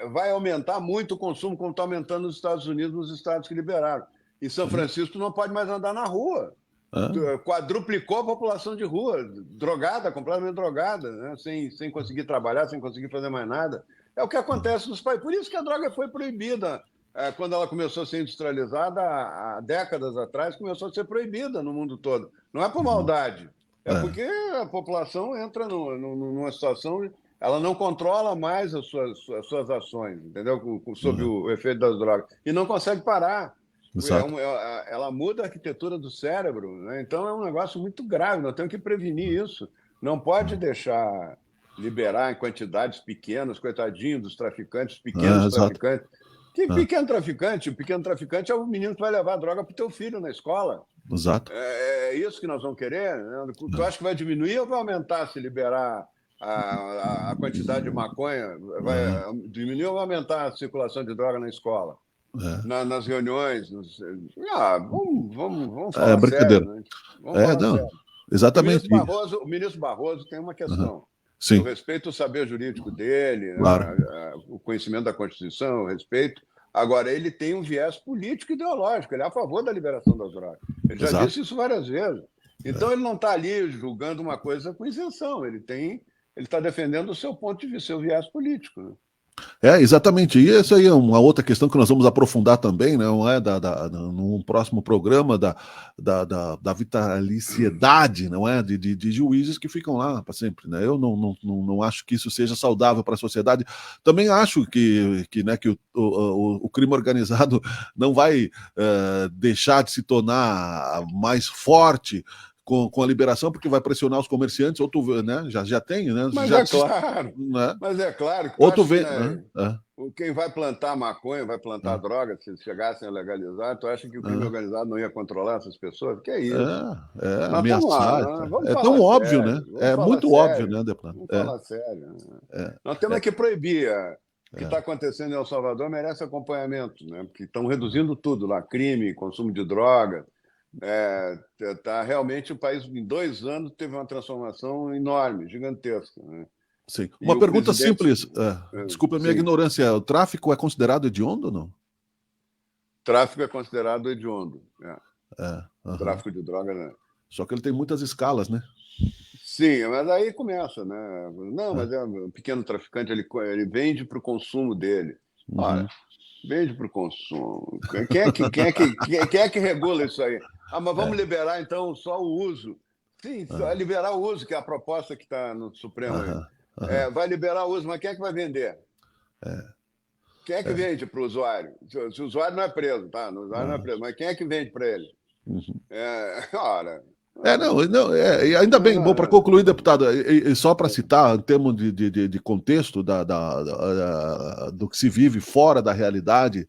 Vai aumentar muito o consumo, como está aumentando nos Estados Unidos, nos estados que liberaram. Em São Francisco não pode mais andar na rua. Quadruplicou a população de rua, drogada, completamente drogada, né? Sem conseguir trabalhar, sem conseguir fazer mais nada. É o que acontece nos países. Por isso que a droga foi proibida. Quando ela começou a ser industrializada, há décadas atrás, começou a ser proibida no mundo todo. Não é por maldade, porque a população entra numa situação, ela não controla mais as suas ações, entendeu? Sob o efeito das drogas. E não consegue parar. Ela muda a arquitetura do cérebro, né? Então é um negócio muito grave, nós temos que prevenir isso. Não pode deixar liberar em quantidades pequenas, coitadinho dos traficantes, pequenos traficantes. Que pequeno traficante? O pequeno traficante é o menino que vai levar a droga para o teu filho na escola. Exato. É isso que nós vamos querer? Né? Tu acha que vai diminuir ou vai aumentar se liberar a quantidade de maconha? Vai diminuir ou vai aumentar a circulação de droga na escola? Nas reuniões? Vamos falar brincadeira. sério. Né? Vamos falar sério. Exatamente. O ministro Barroso tem uma questão. Sim. Eu respeito o saber jurídico dele, claro. O conhecimento da Constituição, eu respeito. Agora, ele tem um viés político e ideológico, ele é a favor da liberação das drogas. Ele já disse isso várias vezes. Então, ele não está ali julgando uma coisa com isenção, ele está defendendo o seu ponto de vista, seu viés político. Né? Exatamente. E essa aí é uma outra questão que nós vamos aprofundar também, né? Não é num próximo programa da vitaliciedade, não é? De juízes que ficam lá para sempre, né? Eu não acho que isso seja saudável para a sociedade. Também acho que o crime organizado não vai deixar de se tornar mais forte com a liberação, porque vai pressionar os comerciantes, ou tu, né? Já tem, né? Claro. Né? Mas é claro que ou tu vê, quem vai plantar maconha, vai plantar droga, se chegassem a legalizar, tu acha que o crime organizado não ia controlar essas pessoas? Que é isso? Ameaçar. É tão óbvio, né? É muito óbvio, né, deputado? Vamos falar sério. Nós temos que proibir. O que está acontecendo em El Salvador merece acompanhamento, né? Porque estão reduzindo tudo lá, crime, consumo de droga. Realmente o país, em 2 anos, teve uma transformação enorme, gigantesca. Né? Sim. Uma pergunta simples. Desculpa a minha ignorância. O tráfico é considerado hediondo ou não? Tráfico é considerado hediondo. Tráfico de droga, né? Só que ele tem muitas escalas, né? Sim, mas aí começa, né? Não, mas o pequeno traficante, ele vende para o consumo dele. Olha, vende para o consumo. Quem é que regula isso aí? Mas vamos liberar, então, só o uso. Sim, só liberar o uso, que é a proposta que está no Supremo. Vai liberar o uso, mas quem é que vai vender? Quem é que vende para o usuário? Se o usuário não é preso, tá? O usuário não é preso, mas quem é que vende para ele? Ora, E ainda bem, bom, para concluir, deputado, e só para citar, em termos de contexto do que se vive fora da realidade,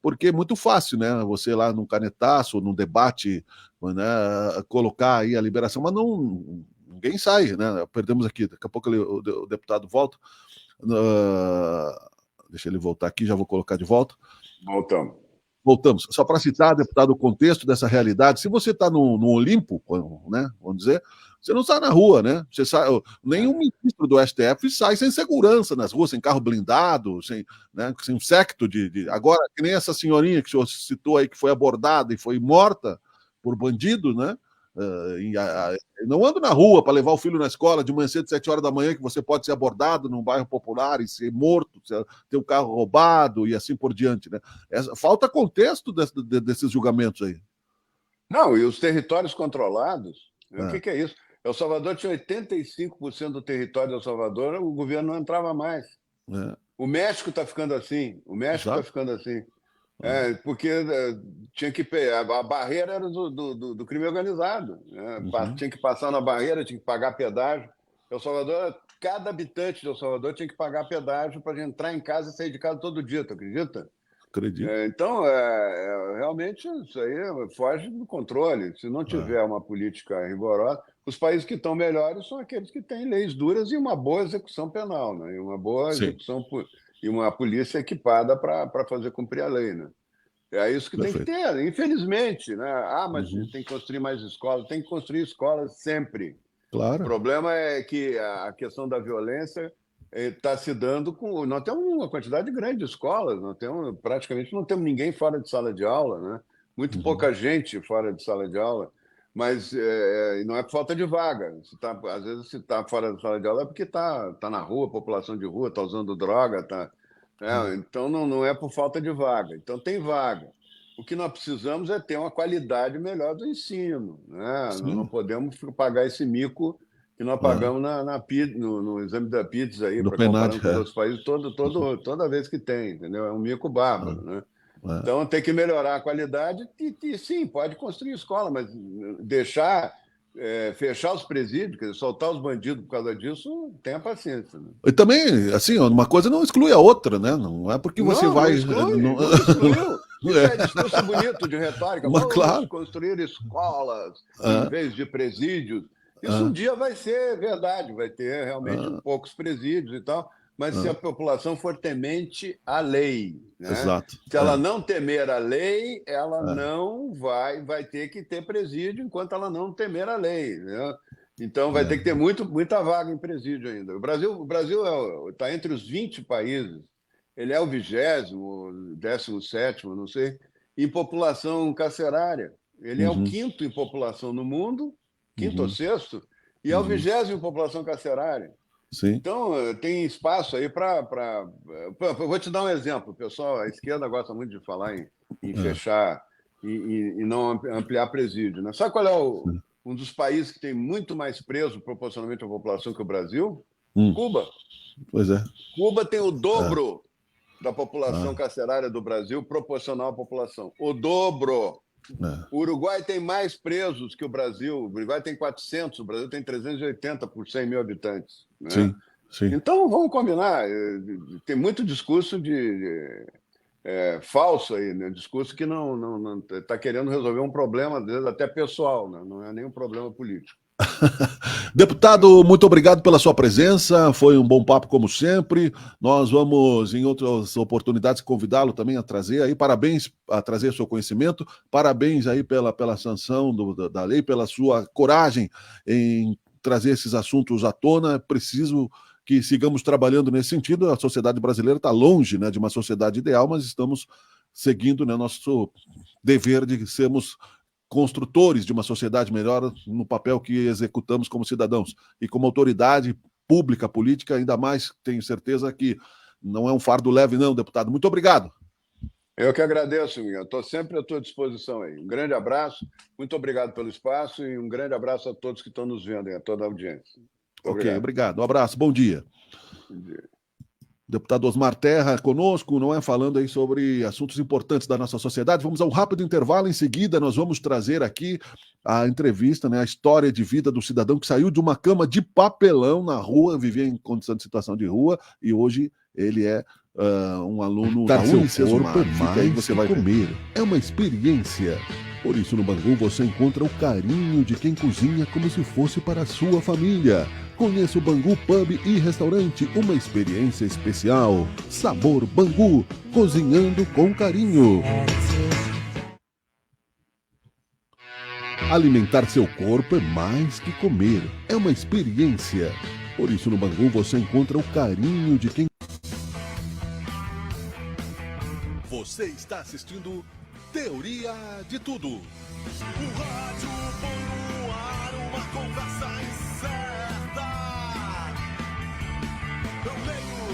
porque é muito fácil, né? Você lá num canetaço, num debate, né, colocar aí a liberação, mas não, ninguém sai, né? Perdemos aqui, daqui a pouco o deputado volta. Deixa ele voltar aqui, já vou colocar de volta. voltamos. Voltamos. Só para citar, deputado, o contexto dessa realidade, se você está no Olimpo, né, vamos dizer, você não sai na rua, né? Você sai, nenhum ministro do STF sai sem segurança nas ruas, sem carro blindado, sem um séquito Agora, que nem essa senhorinha que o senhor citou aí, que foi abordada e foi morta por bandidos, né? Não ando na rua para levar o filho na escola de manhã cedo, 7 horas da manhã, que você pode ser abordado num bairro popular e ser morto, ter o carro roubado e assim por diante, né? Falta contexto desses julgamentos aí. Não, e os territórios controlados, o que é isso? El Salvador tinha 85% do território de El Salvador, o governo não entrava mais. O México está ficando assim, porque tinha que a barreira era do crime organizado, né? Tinha que passar na barreira, tinha que pagar pedágio. El Salvador, cada habitante de El Salvador tinha que pagar pedágio para entrar em casa e sair de casa todo dia, tu acredita? Acredito. Então, realmente, isso aí foge do controle. Se não tiver uma política rigorosa, os países que estão melhores são aqueles que têm leis duras e uma boa execução penal, né? E uma boa execução e uma polícia equipada para fazer cumprir a lei, né? É isso que Perfeito. tem que ter, infelizmente, né? Mas tem que construir mais escolas, tem que construir escolas sempre. Claro. O problema é que a questão da violência está se dando com... Nós temos uma quantidade grande de escolas, praticamente não temos ninguém fora de sala de aula, né? Muito pouca gente fora de sala de aula, mas não é por falta de vaga. Às vezes, se está fora da sala de aula é porque está na rua, população de rua, está usando droga, então não é por falta de vaga. Então tem vaga. O que nós precisamos é ter uma qualidade melhor do ensino, né? Nós não podemos pagar esse mico que nós pagamos no exame da PIDS aí, para comparar com os outros países, toda vez que tem, entendeu? É um mico bárbaro, né? Então tem que melhorar a qualidade e sim, pode construir escola, mas fechar os presídios, quer dizer, soltar os bandidos por causa disso, tenha paciência. Né? E também, assim, uma coisa não exclui a outra, né? Não é porque você vai... Não excluiu. Isso é discurso bonito de retórica. Mas, claro. Vamos construir escolas em vez de presídios. Isso um dia vai ser verdade, vai ter realmente poucos presídios e tal, mas se a população for temente à lei, né? Exato. Se ela não temer a lei, ela não vai ter que ter presídio enquanto ela não temer a lei, né? Então vai ter que ter muita vaga em presídio ainda. O Brasil está entre os 20 países, ele é o 20º, 17º, não sei, em população carcerária. Ele é o 5º em população no mundo, 5º ou 6º, e é o 20º em população carcerária. Sim. Então, tem espaço aí para... Eu vou te dar um exemplo. Pessoal, a esquerda gosta muito de falar em fechar e não ampliar presídio, né? Sabe qual é um dos países que tem muito mais preso proporcionalmente à população que o Brasil? Cuba. Pois é. Cuba tem o dobro da população carcerária do Brasil proporcional à população. O dobro. O Uruguai tem mais presos que o Brasil. O Uruguai tem 400, o Brasil tem 380 por 100 mil habitantes. Né? Sim. Então, vamos combinar. Tem muito discurso falso aí, né? Discurso que não está querendo resolver um problema, às vezes até pessoal, né? Não é nenhum problema político. Deputado, muito obrigado pela sua presença, foi um bom papo como sempre. Nós vamos em outras oportunidades convidá-lo também a trazer aí, parabéns a trazer seu conhecimento, parabéns aí pela sanção da lei, pela sua coragem em trazer esses assuntos à tona. É preciso que sigamos trabalhando nesse sentido. A sociedade brasileira está longe, né, de uma sociedade ideal, mas estamos seguindo, né, nosso dever de sermos construtores de uma sociedade melhor no papel que executamos como cidadãos. E como autoridade pública, política, ainda mais tenho certeza que não é um fardo leve, não, deputado. Muito obrigado. Eu que agradeço, Miguel. Estou sempre à tua disposição aí. Um grande abraço, muito obrigado pelo espaço e um grande abraço a todos que estão nos vendo, a toda a audiência. Ok, obrigado. Um abraço, bom dia. Bom dia. Deputado Osmar Terra conosco, não é? Falando aí sobre assuntos importantes da nossa sociedade. Vamos a um rápido intervalo. Em seguida, nós vamos trazer aqui a entrevista, né? A história de vida do cidadão que saiu de uma cama de papelão na rua, vivia em condição de situação de rua, e hoje ele é um aluno da Unicesumar. Fica aí, você vai comer. É uma experiência. Por isso, no Bangu, você encontra o carinho de quem cozinha como se fosse para a sua família. Conheça o Bangu Pub e Restaurante, uma experiência especial. Sabor Bangu, cozinhando com carinho. Alimentar seu corpo é mais que comer, é uma experiência. Por isso, no Bangu, você encontra o carinho de quem... Você está assistindo Teoria de Tudo. O rádio põe no ar uma conversa incerta. Eu leio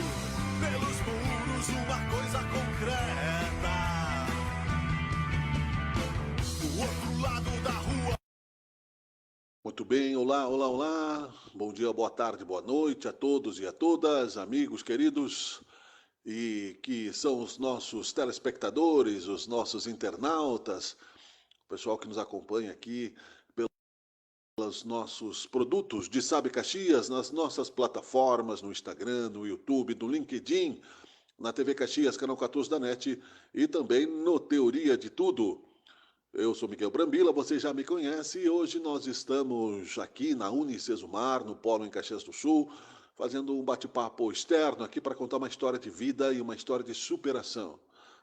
pelos muros uma coisa concreta. Do outro lado da rua. Muito bem, olá, olá, olá. Bom dia, boa tarde, boa noite a todos e a todas, amigos queridos, e que são os nossos telespectadores, os nossos internautas, o pessoal que nos acompanha aqui pelos nossos produtos de Sabe Caxias, nas nossas plataformas, no Instagram, no YouTube, no LinkedIn, na TV Caxias, canal 14 da NET e também no Teoria de Tudo. Eu sou Miguel Brambila, você já me conhece e hoje nós estamos aqui na Unicesumar, no Polo em Caxias do Sul, fazendo um bate-papo externo aqui para contar uma história de vida e uma história de superação,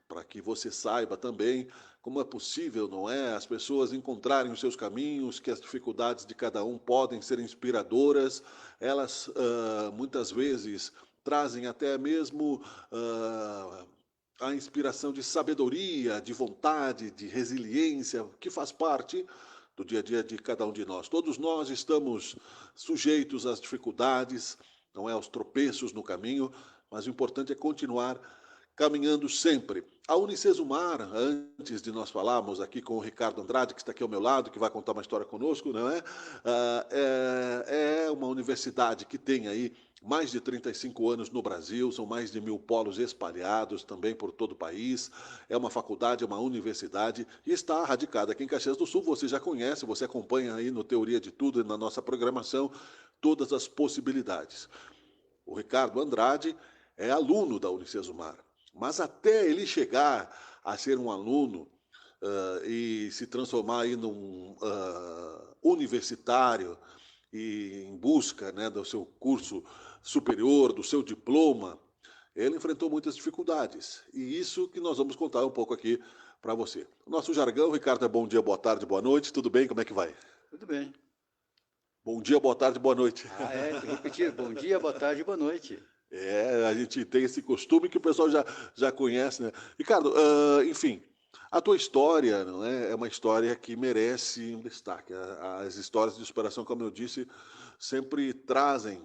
para que você saiba também como é possível, não é, as pessoas encontrarem os seus caminhos, que as dificuldades de cada um podem ser inspiradoras, elas muitas vezes trazem até mesmo a inspiração de sabedoria, de vontade, de resiliência, que faz parte do dia a dia de cada um de nós. Todos nós estamos sujeitos às dificuldades, não é, aos tropeços no caminho, mas o importante é continuar caminhando sempre. A Unicesumar, antes de nós falarmos aqui com o Ricardo Andrade, que está aqui ao meu lado, que vai contar uma história conosco, não é? É uma universidade que tem aí mais de 35 anos no Brasil, são mais de 1.000 polos espalhados também por todo o país. É uma faculdade, é uma universidade e está radicada aqui em Caxias do Sul. Você já conhece, você acompanha aí no Teoria de Tudo e na nossa programação todas as possibilidades. O Ricardo Andrade é aluno da Unicesumar, mas até ele chegar a ser um aluno e se transformar aí num universitário e em busca, né, do seu curso superior, do seu diploma, ele enfrentou muitas dificuldades. E isso que nós vamos contar um pouco aqui para você. O nosso jargão, Ricardo, é bom dia, boa tarde, boa noite. Tudo bem? Como é que vai? Tudo bem. Bom dia, boa tarde, boa noite. Repetir. Bom dia, boa tarde, boa noite. A gente tem esse costume que o pessoal já conhece, né? Ricardo, enfim, a tua história, não é uma história que merece um destaque. As histórias de superação, como eu disse, sempre trazem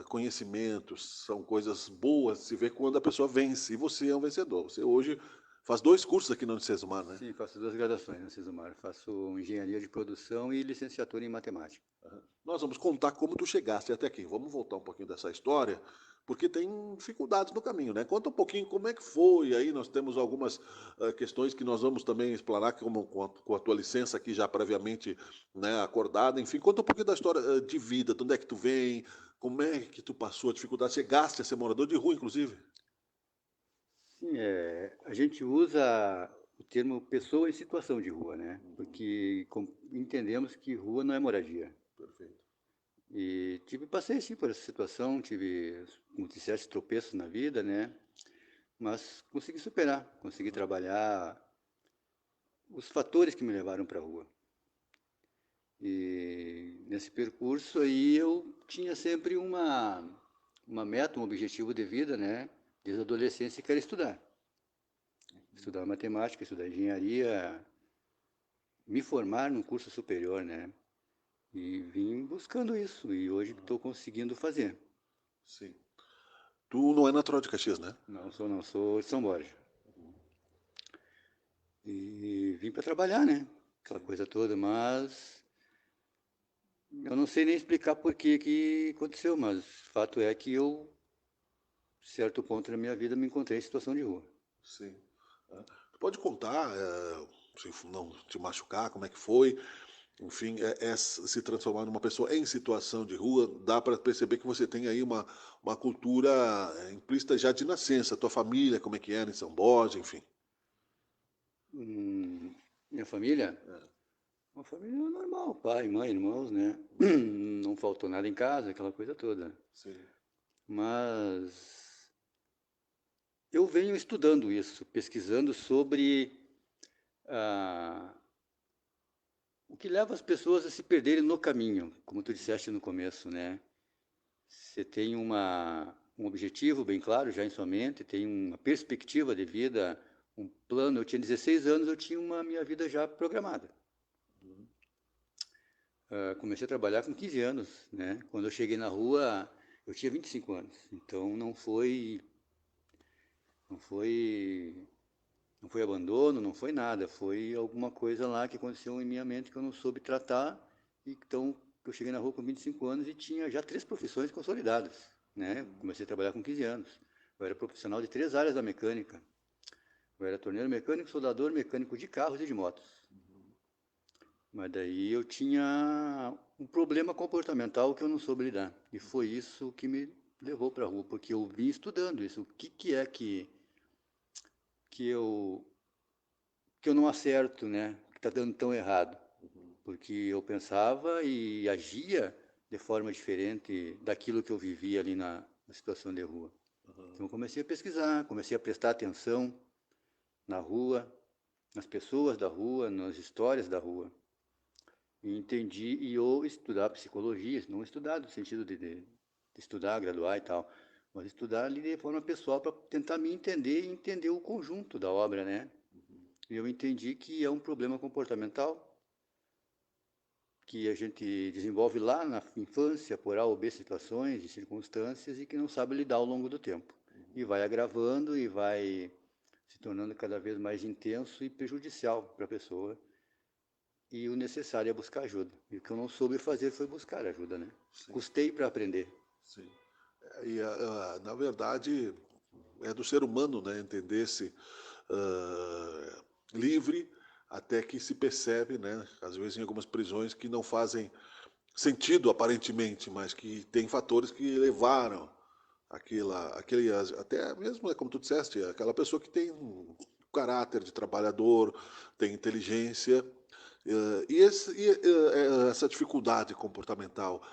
conhecimentos, são coisas boas de se ver quando a pessoa vence. E você é um vencedor. Você hoje faz 2 cursos aqui na Unicesumar, né? Sim, faço 2 graduações na Unicesumar. Faço engenharia de produção e licenciatura em matemática. Nós vamos contar como tu chegaste até aqui. Vamos voltar um pouquinho dessa história, porque tem dificuldades no caminho, né? Conta um pouquinho como é que foi. Aí nós temos algumas questões que nós vamos também explanar, como com a tua licença aqui já previamente, né, acordada. Enfim, conta um pouquinho da história de vida, de onde é que tu vem, como é que tu passou a dificuldade. Chegaste a ser morador de rua, inclusive. Sim, a gente usa o termo pessoa em situação de rua, né? Porque entendemos que rua não é moradia. Perfeito. E passei sim por essa situação, tive, como disseste, tropeços na vida, né? Mas consegui superar, consegui trabalhar os fatores que me levaram para a rua. E nesse percurso aí eu tinha sempre uma meta, um objetivo de vida, né? Desde a adolescência, que era estudar. Estudar matemática, estudar engenharia, me formar num curso superior, né? E vim buscando isso, e hoje estou conseguindo fazer. Sim. Tu não é natural de Caxias, né? Não, sou de São Borja. E vim para trabalhar, né? Aquela coisa toda, mas eu não sei nem explicar por que aconteceu, mas o fato é que eu certo ponto da minha vida, me encontrei em situação de rua. Sim. Tu pode contar, se não te machucar, como é que foi? Enfim, se transformar numa pessoa em situação de rua, dá para perceber que você tem aí uma cultura implícita já de nascença. Tua família, como é que era em São Borja, enfim. Minha família? Uma família normal, pai, mãe, irmãos, né? Não faltou nada em casa, aquela coisa toda. Sim. Mas eu venho estudando isso, pesquisando sobre o que leva as pessoas a se perderem no caminho, como tu disseste no começo, né? Você tem um objetivo bem claro já em sua mente, tem uma perspectiva de vida, um plano. Eu tinha 16 anos, eu tinha uma minha vida já programada. Comecei a trabalhar com 15 anos, né? Quando eu cheguei na rua, eu tinha 25 anos. Então não foi abandono, não foi nada. Foi alguma coisa lá que aconteceu em minha mente que eu não soube tratar. Então eu cheguei na rua com 25 anos e tinha já 3 profissões consolidadas, né? Comecei a trabalhar com 15 anos. Eu era profissional de 3 áreas da mecânica. Eu era torneiro mecânico, soldador, mecânico de carros e de motos. Mas daí eu tinha um problema comportamental que eu não soube lidar. E foi isso que me levou para a rua, porque eu vim estudando isso. O que é que eu não acerto, né? Que está dando tão errado. Porque eu pensava e agia de forma diferente daquilo que eu vivia ali na situação de rua. Então eu comecei a pesquisar, comecei a prestar atenção na rua, nas pessoas da rua, nas histórias da rua. E entendi, e eu estudar psicologia, não estudar no sentido de estudar, graduar e tal, mas estudar ali de forma pessoal para tentar me entender e entender o conjunto da obra, né? E eu entendi que é um problema comportamental que a gente desenvolve lá na infância por A ou B situações e circunstâncias e que não sabe lidar ao longo do tempo. E vai agravando e vai se tornando cada vez mais intenso e prejudicial para a pessoa. E o necessário é buscar ajuda. E o que eu não soube fazer foi buscar ajuda, né? Sim. Custei para aprender. Sim. E, na verdade, é do ser humano, né, entender-se livre até que se percebe, né, às vezes em algumas prisões que não fazem sentido aparentemente, mas que tem fatores que levaram até mesmo, como tu disseste, aquela pessoa que tem um caráter de trabalhador, tem inteligência, essa dificuldade comportamental,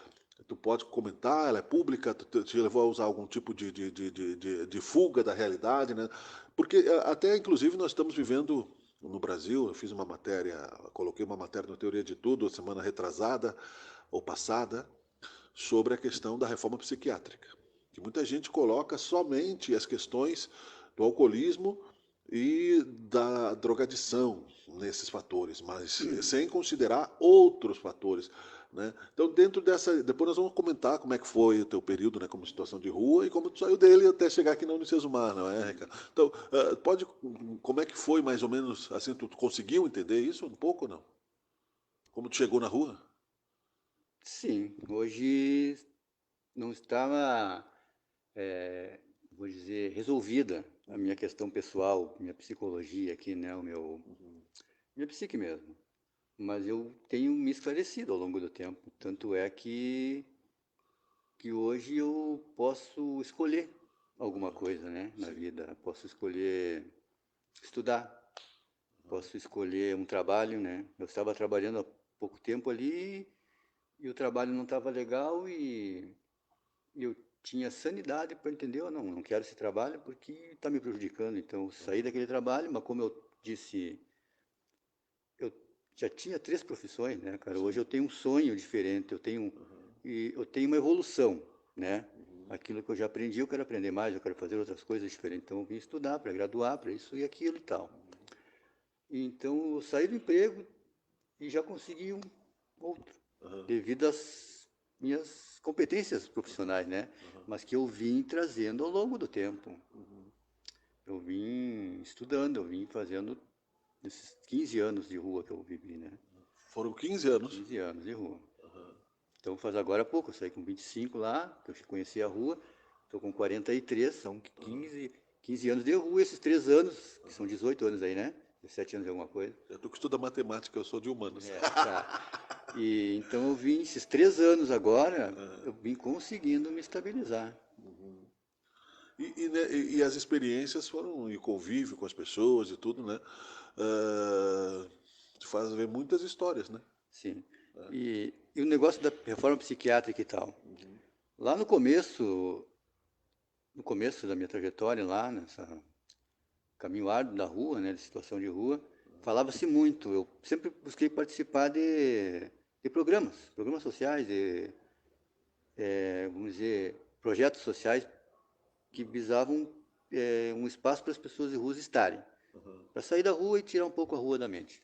tu pode comentar, ela é pública, te levou a usar algum tipo de fuga da realidade, né? Porque até, inclusive, nós estamos vivendo no Brasil, eu fiz uma matéria, coloquei uma matéria no Teoria de Tudo, semana retrasada ou passada, sobre a questão da reforma psiquiátrica, que muita gente coloca somente as questões do alcoolismo e da drogadição nesses fatores, mas sem considerar outros fatores, né? Então, dentro dessa, depois nós vamos comentar como é que foi o teu período, né, como situação de rua e como tu saiu dele até chegar aqui na Unicesumar, não é, Ricardo? Então, como é que foi mais ou menos, assim, tu conseguiu entender isso um pouco ou não? Como tu chegou na rua? Sim, hoje não estava, vou dizer, resolvida a minha questão pessoal, minha psicologia aqui, né, minha psique mesmo. Mas eu tenho me esclarecido ao longo do tempo. Tanto é que hoje eu posso escolher alguma coisa, né, na vida. Posso escolher estudar, posso escolher um trabalho, né. Eu estava trabalhando há pouco tempo ali e o trabalho não estava legal e eu tinha sanidade para entender, ou não quero esse trabalho porque está me prejudicando. Então, eu saí daquele trabalho, mas como eu disse, eu já tinha 3 profissões, né, cara? Hoje eu tenho um sonho diferente, eu tenho uma evolução, né? Aquilo que eu já aprendi, eu quero aprender mais, eu quero fazer outras coisas diferentes. Então, eu vim estudar para graduar, para isso e aquilo e tal. Então, eu saí do emprego e já consegui um outro, devido às minhas competências profissionais, né? Mas que eu vim trazendo ao longo do tempo. Eu vim estudando, eu vim fazendo esses 15 anos de rua que eu vivi, né? Foram 15 anos. 15 anos de rua. Então faz agora há pouco, eu saí com 25 lá, que eu conheci a rua, Estou com 43, são 15 anos de rua, esses 3 anos, que são 18 anos aí, né? 17 anos de alguma coisa. Tu que estuda matemática, eu sou de humanos. Tá. E então eu vim, esses 3 anos agora, eu vim conseguindo me estabilizar. E as experiências foram, e o convívio com as pessoas e tudo, né? Te faz ver muitas histórias, né? Sim. E o negócio da reforma psiquiátrica e tal. Lá no começo da minha trajetória lá, nessa caminho árduo da rua, né, de situação de rua, falava-se muito. Eu sempre busquei participar de programas sociais, vamos dizer, projetos sociais que visavam um espaço para as pessoas de ruas estarem, para sair da rua e tirar um pouco a rua da mente.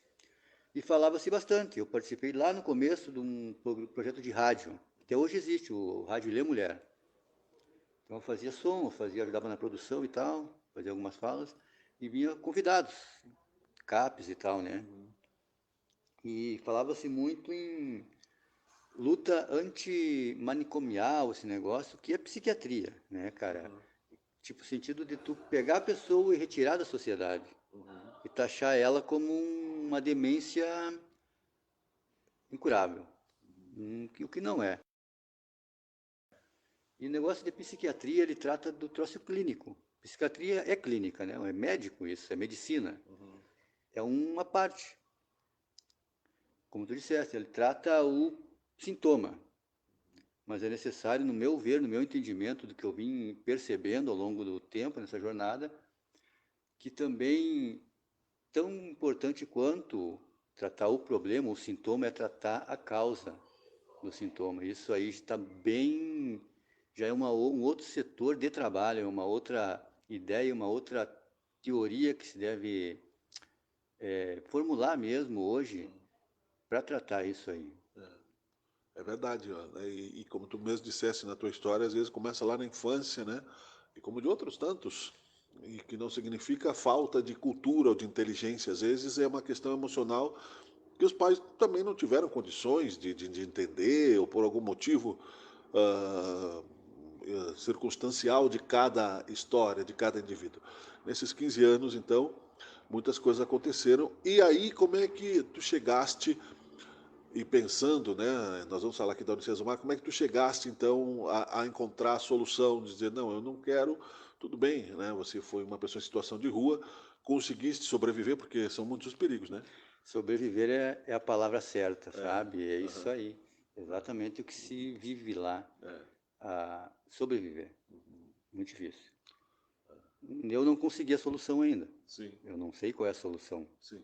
E falava-se bastante. Eu participei lá no começo de um projeto de rádio, que até hoje existe, o Rádio Lê Mulher. Então eu fazia som, ajudava na produção e tal, fazia algumas falas, e vinha convidados, CAPs e tal, né? E falava-se muito em luta antimanicomial, esse negócio, que é psiquiatria, né, cara? Tipo, o sentido de tu pegar a pessoa e retirar da sociedade. E taxar ela como uma demência incurável. O que não é. E o negócio de psiquiatria, ele trata do troço clínico. Psiquiatria é clínica, né? É médico isso, é medicina. É uma parte. Como tu disseste, ele trata o sintoma. Mas é necessário, no meu ver, no meu entendimento, do que eu vim percebendo ao longo do tempo, nessa jornada, que também, tão importante quanto tratar o problema, o sintoma, é tratar a causa do sintoma. Isso aí está bem, já é um outro setor de trabalho, é uma outra ideia, uma outra teoria que se deve formular mesmo hoje para tratar isso aí. É verdade, ó, né? E como tu mesmo disseste na tua história, às vezes começa lá na infância, né? E como de outros tantos, e que não significa falta de cultura ou de inteligência, às vezes é uma questão emocional que os pais também não tiveram condições de entender, ou por algum motivo ah, circunstancial de cada história, de cada indivíduo. Nesses 15 anos, então, muitas coisas aconteceram. E aí, como é que tu chegaste e pensando, né, nós vamos falar aqui da Unicesumar, como é que tu chegaste então a encontrar a solução, de dizer, não, eu não quero, tudo bem, né, você foi uma pessoa em situação de rua, conseguiste sobreviver, porque são muitos os perigos, né? Sobreviver é a palavra certa, sabe? É isso aí. Exatamente o que se vive lá. A sobreviver. Muito difícil. Eu não consegui a solução ainda. Sim, Eu não sei qual é a solução. sim.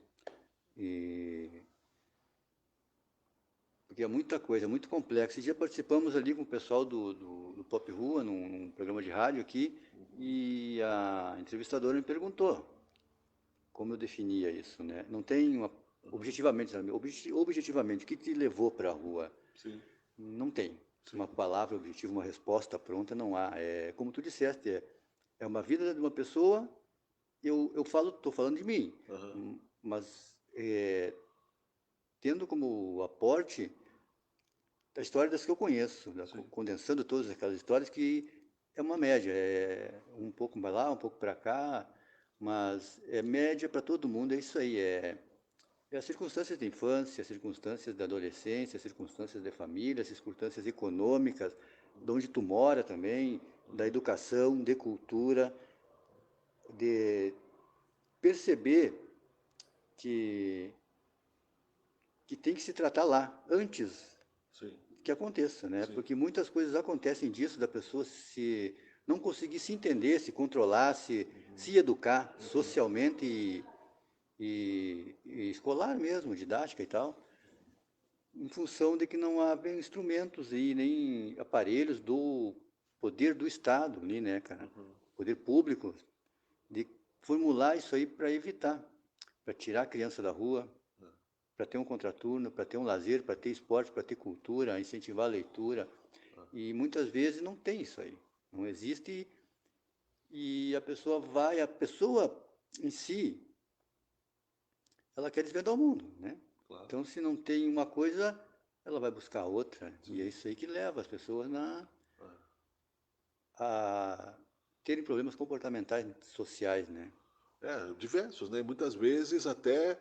Porque é muita coisa, é muito complexo. Esse dia participamos ali com o pessoal do Pop Rua, num programa de rádio aqui, e a entrevistadora me perguntou como eu definia isso, né? Não tem uma... Objetivamente, sabe? Objetivamente, o que te levou para a rua? Sim. Não tem. Uma palavra objetiva, uma resposta pronta, não há. É, como tu disseste, é uma vida de uma pessoa, estou falando de mim, mas tendo como aporte a história das que eu conheço, condensando todas aquelas histórias, que é uma média, é um pouco para lá, um pouco para cá, mas é média para todo mundo, é isso aí, as circunstâncias da infância, as circunstâncias da adolescência, as circunstâncias da família, as circunstâncias econômicas, de onde tu mora também, da educação, de cultura, de perceber que tem que se tratar lá, antes que aconteça, né? Porque muitas coisas acontecem disso, da pessoa se não conseguir se entender, se controlar, se educar socialmente e escolar mesmo, didática e tal, em função de que não há instrumentos e nem aparelhos do poder do Estado ali, né, cara? Poder público, de formular isso aí para evitar, para tirar a criança da rua, para ter um contraturno, para ter um lazer, para ter esporte, para ter cultura, incentivar a leitura. E muitas vezes não tem isso aí, não existe, e a pessoa em si, ela quer desvendar o mundo, né? Claro. Então, se não tem uma coisa, ela vai buscar outra. Sim. E é isso aí que leva as pessoas a terem problemas comportamentais sociais, né? Diversos, né? Muitas vezes até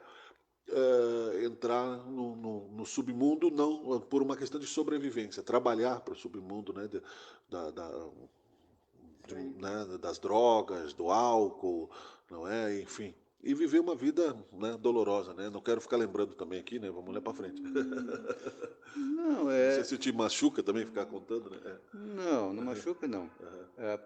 entrar no submundo não por uma questão de sobrevivência, trabalhar para o submundo, né? Da, da- né? Das drogas, do álcool, não é? Enfim. E viver uma vida, né, dolorosa, né? Não quero ficar lembrando também aqui, né? Vamos olhar para frente. Não, Não sei se te machuca também ficar contando, né? não machuca, não. É,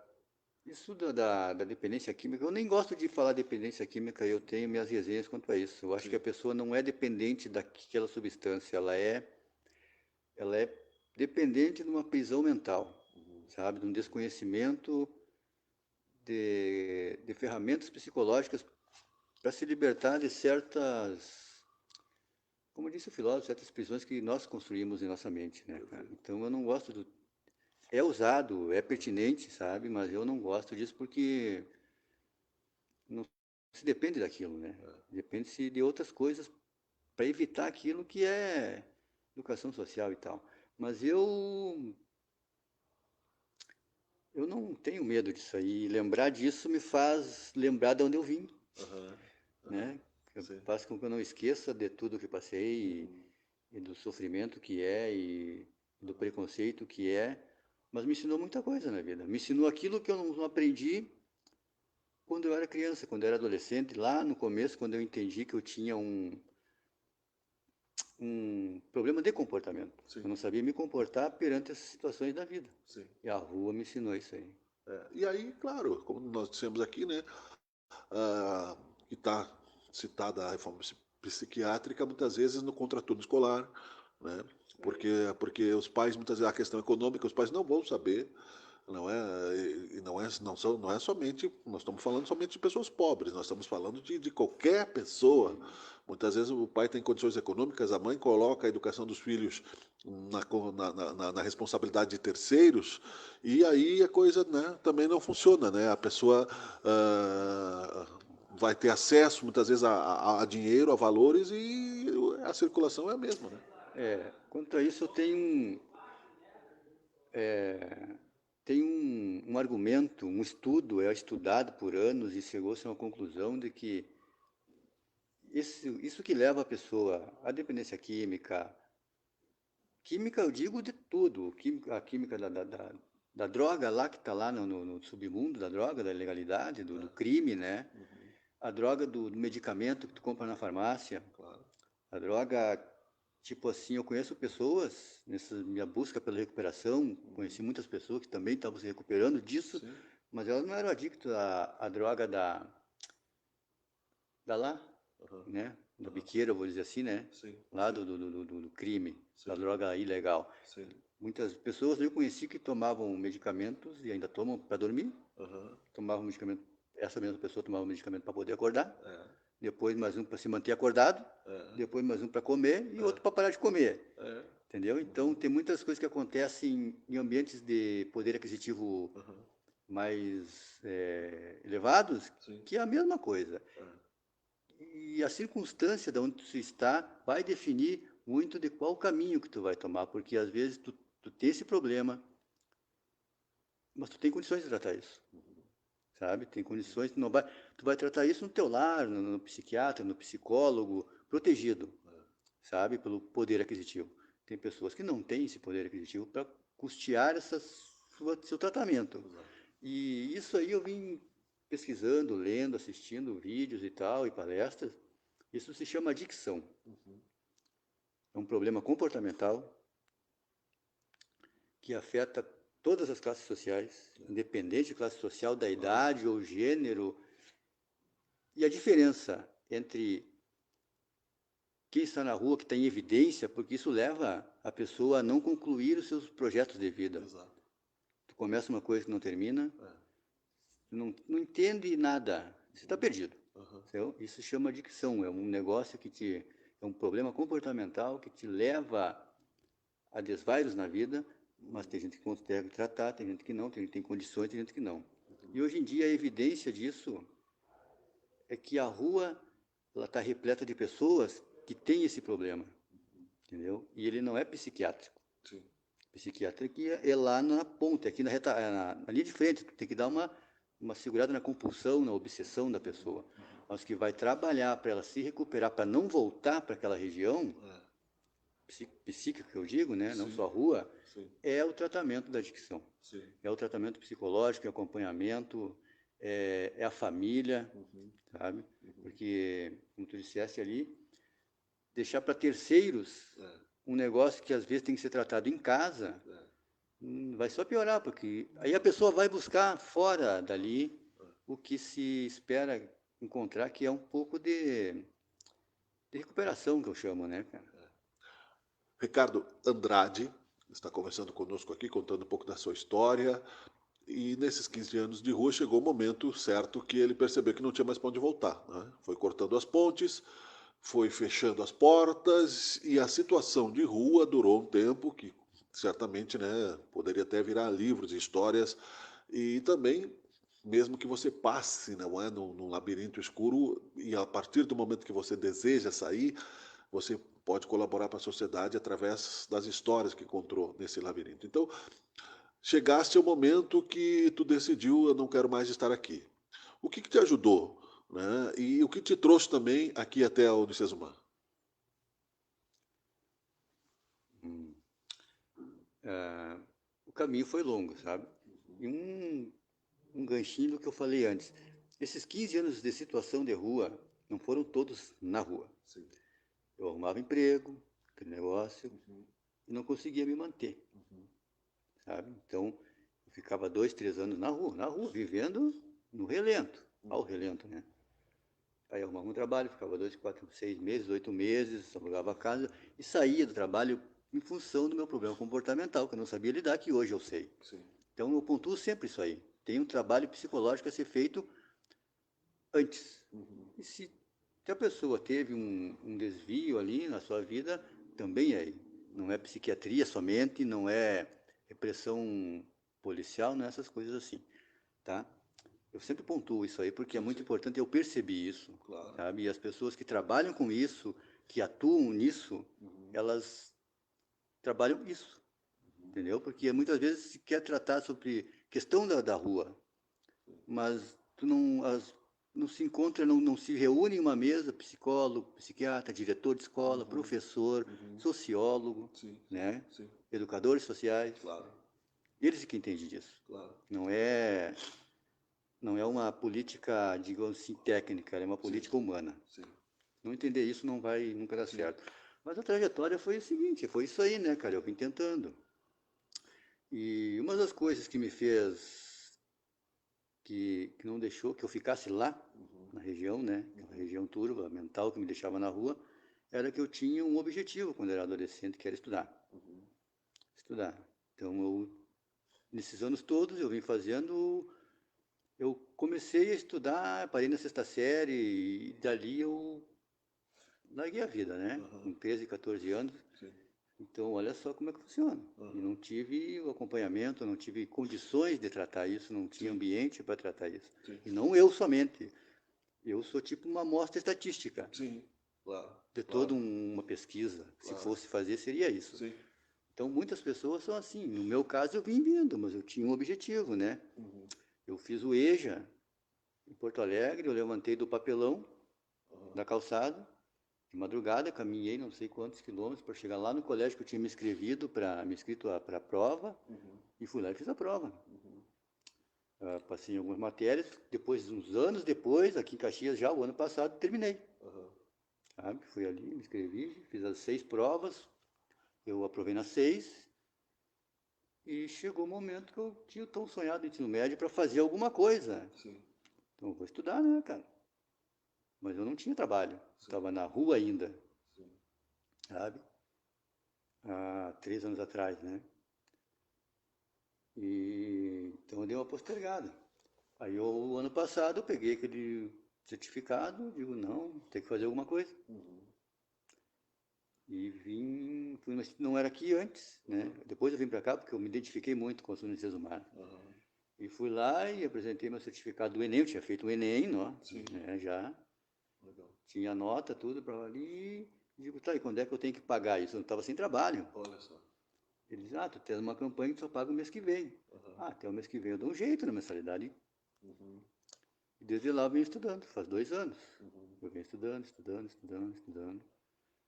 isso da dependência química, eu nem gosto de falar dependência química, eu tenho minhas resenhas quanto a isso. Eu acho que a pessoa não é dependente daquela substância, ela é dependente de uma prisão mental, sabe? De um desconhecimento de ferramentas psicológicas para se libertar de certas, como disse o filósofo, certas prisões que nós construímos em nossa mente, né, cara? Então eu não gosto do... É usado, é pertinente, sabe? Mas eu não gosto disso porque não se depende daquilo, né? Depende-se de outras coisas para evitar aquilo que é educação social e tal. Mas eu não tenho medo disso aí. Lembrar disso me faz lembrar de onde eu vim, Aham, né? sim. Faz com que eu não esqueça de tudo que passei e do sofrimento que é e do preconceito que é. Mas me ensinou muita coisa na vida. Me ensinou aquilo que eu não aprendi quando eu era criança, quando eu era adolescente, lá no começo, quando eu entendi que eu tinha um problema de comportamento. Sim. Eu não sabia me comportar perante as situações da vida. Sim. E a rua me ensinou isso aí. E aí, claro, como nós dissemos aqui, né, que está citada a reforma psiquiátrica, muitas vezes no contraturno escolar, né, porque os pais, muitas vezes, a questão econômica, os pais não vão saber, não é, e não é somente, nós estamos falando somente de pessoas pobres, nós estamos falando de qualquer pessoa. Muitas vezes o pai tem condições econômicas, a mãe coloca a educação dos filhos na responsabilidade de terceiros, e aí a coisa, né, também não funciona, né? A pessoa vai ter acesso muitas vezes a dinheiro, a valores, e a circulação é a mesma, né? Quanto a isso, eu tenho um argumento, um estudo, é estudado por anos e chegou-se a uma conclusão de que isso que leva a pessoa à dependência química, química eu digo de tudo, a química da droga lá que está lá no submundo da droga, da ilegalidade, do crime, né? A droga do medicamento que tu compra na farmácia, Claro. a droga, tipo assim, eu conheço pessoas, nessa minha busca pela recuperação, conheci muitas pessoas que também estavam se recuperando disso, Sim. mas elas não eram adictas à droga da lá, né? Da biqueira, eu vou dizer assim, né? Sim. Lá do crime, da Sim. droga ilegal. Sim. Muitas pessoas eu conheci que tomavam medicamentos e ainda tomam para dormir, Aham. tomavam medicamento, essa mesma pessoa tomava medicamento para poder acordar, É. depois mais um para se manter acordado, depois mais um para comer e outro para parar de comer. Entendeu? Então, tem muitas coisas que acontecem em ambientes de poder aquisitivo mais elevados, Sim. que é a mesma coisa. E a circunstância de onde tu está vai definir muito de qual caminho que tu vai tomar, porque às vezes tu tem esse problema, mas tu tem condições de tratar isso. Sabe? Tem condições, tu vai tratar isso no teu lar, no psiquiatra, no psicólogo, protegido, sabe? Pelo poder aquisitivo. Tem pessoas que não têm esse poder aquisitivo para custear seu tratamento. E isso aí eu vim pesquisando, lendo, assistindo vídeos e tal, e palestras. Isso se chama adicção. É um problema comportamental que afeta todas as classes sociais, independente de classe social, da idade ou gênero. E a diferença entre quem está na rua, que está em evidência, porque isso leva a pessoa a não concluir os seus projetos de vida. Exato. Tu começa uma coisa que não termina, tu não entende nada, você está perdido. Então, isso se chama adicção, é um negócio é um problema comportamental que te leva a desvairos na vida, mas tem gente que consegue tratar, tem gente que não, tem gente que tem condições, tem gente que não. E hoje em dia a evidência disso é que a rua está repleta de pessoas que têm esse problema, entendeu? E ele não é psiquiátrico. Sim. Psiquiatria é lá na ponta, aqui na linha de frente. Tu tem que dar uma segurada na compulsão, na obsessão da pessoa. Mas que vai trabalhar para ela se recuperar, para não voltar para aquela região psíquica, que eu digo, né? Não só a rua, é o tratamento da adicção. É o tratamento psicológico, é o acompanhamento, é a família, sabe? Porque, como tu disseste ali, deixar para terceiros um negócio que às vezes tem que ser tratado em casa, vai só piorar, porque aí a pessoa vai buscar fora dali o que se espera encontrar, que é um pouco de recuperação, que eu chamo, né, cara? Ricardo Andrade está conversando conosco aqui, contando um pouco da sua história. E nesses 15 anos de rua chegou o momento certo que ele percebeu que não tinha mais para onde voltar, né? Foi cortando as pontes, foi fechando as portas e a situação de rua durou um tempo que certamente, né, poderia até virar livros e histórias. E também, mesmo que você passe, não é, num labirinto escuro, e a partir do momento que você deseja sair, você pode colaborar para a sociedade através das histórias que encontrou nesse labirinto. Então, chegaste ao momento que tu decidiu, eu não quero mais estar aqui. O que te ajudou, né? E o que te trouxe também aqui até a Unicesumar? O caminho foi longo, sabe? E um ganchinho do que eu falei antes. Esses 15 anos de situação de rua não foram todos na rua. Eu arrumava emprego, aquele negócio, e não conseguia me manter, sabe? Então, eu ficava 2, 3 anos na rua, vivendo no relento, ao relento, né? Aí eu arrumava um trabalho, ficava 2, 4, 6 meses, 8 meses, alugava a casa e saía do trabalho em função do meu problema comportamental, que eu não sabia lidar, que hoje eu sei. Então, eu pontuo sempre isso aí. Tem um trabalho psicológico a ser feito antes. E se a pessoa teve um desvio ali na sua vida, também é. Não é psiquiatria somente, não é repressão policial, não é essas coisas assim, tá? Eu sempre pontuo isso aí, porque é muito importante, eu percebi isso, sabe? E as pessoas que trabalham com isso, que atuam nisso, elas trabalham isso, entendeu? Porque muitas vezes se quer tratar sobre questão da rua, mas tu não se encontra, não se reúne em uma mesa, psicólogo, psiquiatra, diretor de escola, professor, sociólogo, né? Educadores sociais. Eles que entendem disso. Não é uma política, digamos assim, técnica, é uma política humana. Não entender isso não vai nunca dar certo. Mas a trajetória foi o seguinte, foi isso aí, né, cara? Eu vim tentando. E uma das coisas que me fez, que não deixou que eu ficasse lá, na região, né, uma região turva, mental, que me deixava na rua, era que eu tinha um objetivo quando era adolescente, que era estudar. Estudar. Então, nesses anos todos, eu vim fazendo... Eu comecei a estudar, parei na 6ª série, e dali eu larguei a vida, né? Com 13, 14 anos. Então, olha só como é que funciona. E não tive o acompanhamento, não tive condições de tratar isso, não tinha ambiente para tratar isso. E não eu somente. Eu sou tipo uma amostra estatística de toda uma pesquisa. Se fosse fazer, seria isso. Então, muitas pessoas são assim. No meu caso, eu vim vindo, mas eu tinha um objetivo, né? Eu fiz o EJA em Porto Alegre, eu levantei do papelão da calçada, de madrugada, caminhei não sei quantos quilômetros para chegar lá no colégio que eu tinha me inscrito para a prova, e fui lá e fiz a prova. Passei em algumas matérias, depois, uns anos depois, aqui em Caxias já, o ano passado, terminei. Sabe? Fui ali, me inscrevi, fiz as 6 provas, eu aprovei nas 6, e chegou o momento que eu tinha tão sonhado em ensino médio para fazer alguma coisa. Então, eu vou estudar, né, cara? Mas eu não tinha trabalho, estava na rua ainda, sabe? Há 3 anos atrás, né? E então eu dei uma postergada. Aí, o ano passado, eu peguei aquele certificado, digo, não, tem que fazer alguma coisa. E vim, não era aqui antes, né? Depois eu vim para cá, porque eu me identifiquei muito com a Unicesumar. E fui lá e apresentei meu certificado do Enem, eu tinha feito o Enem, né? Já. Tinha nota, tudo para ali. E digo, tá, e quando é que eu tenho que pagar isso? Eu não estava sem trabalho. Olha só. Ele diz, tu tens uma campanha que só paga o mês que vem. Até o mês que vem eu dou um jeito na mensalidade. E desde lá eu venho estudando, faz 2 anos. Eu venho estudando.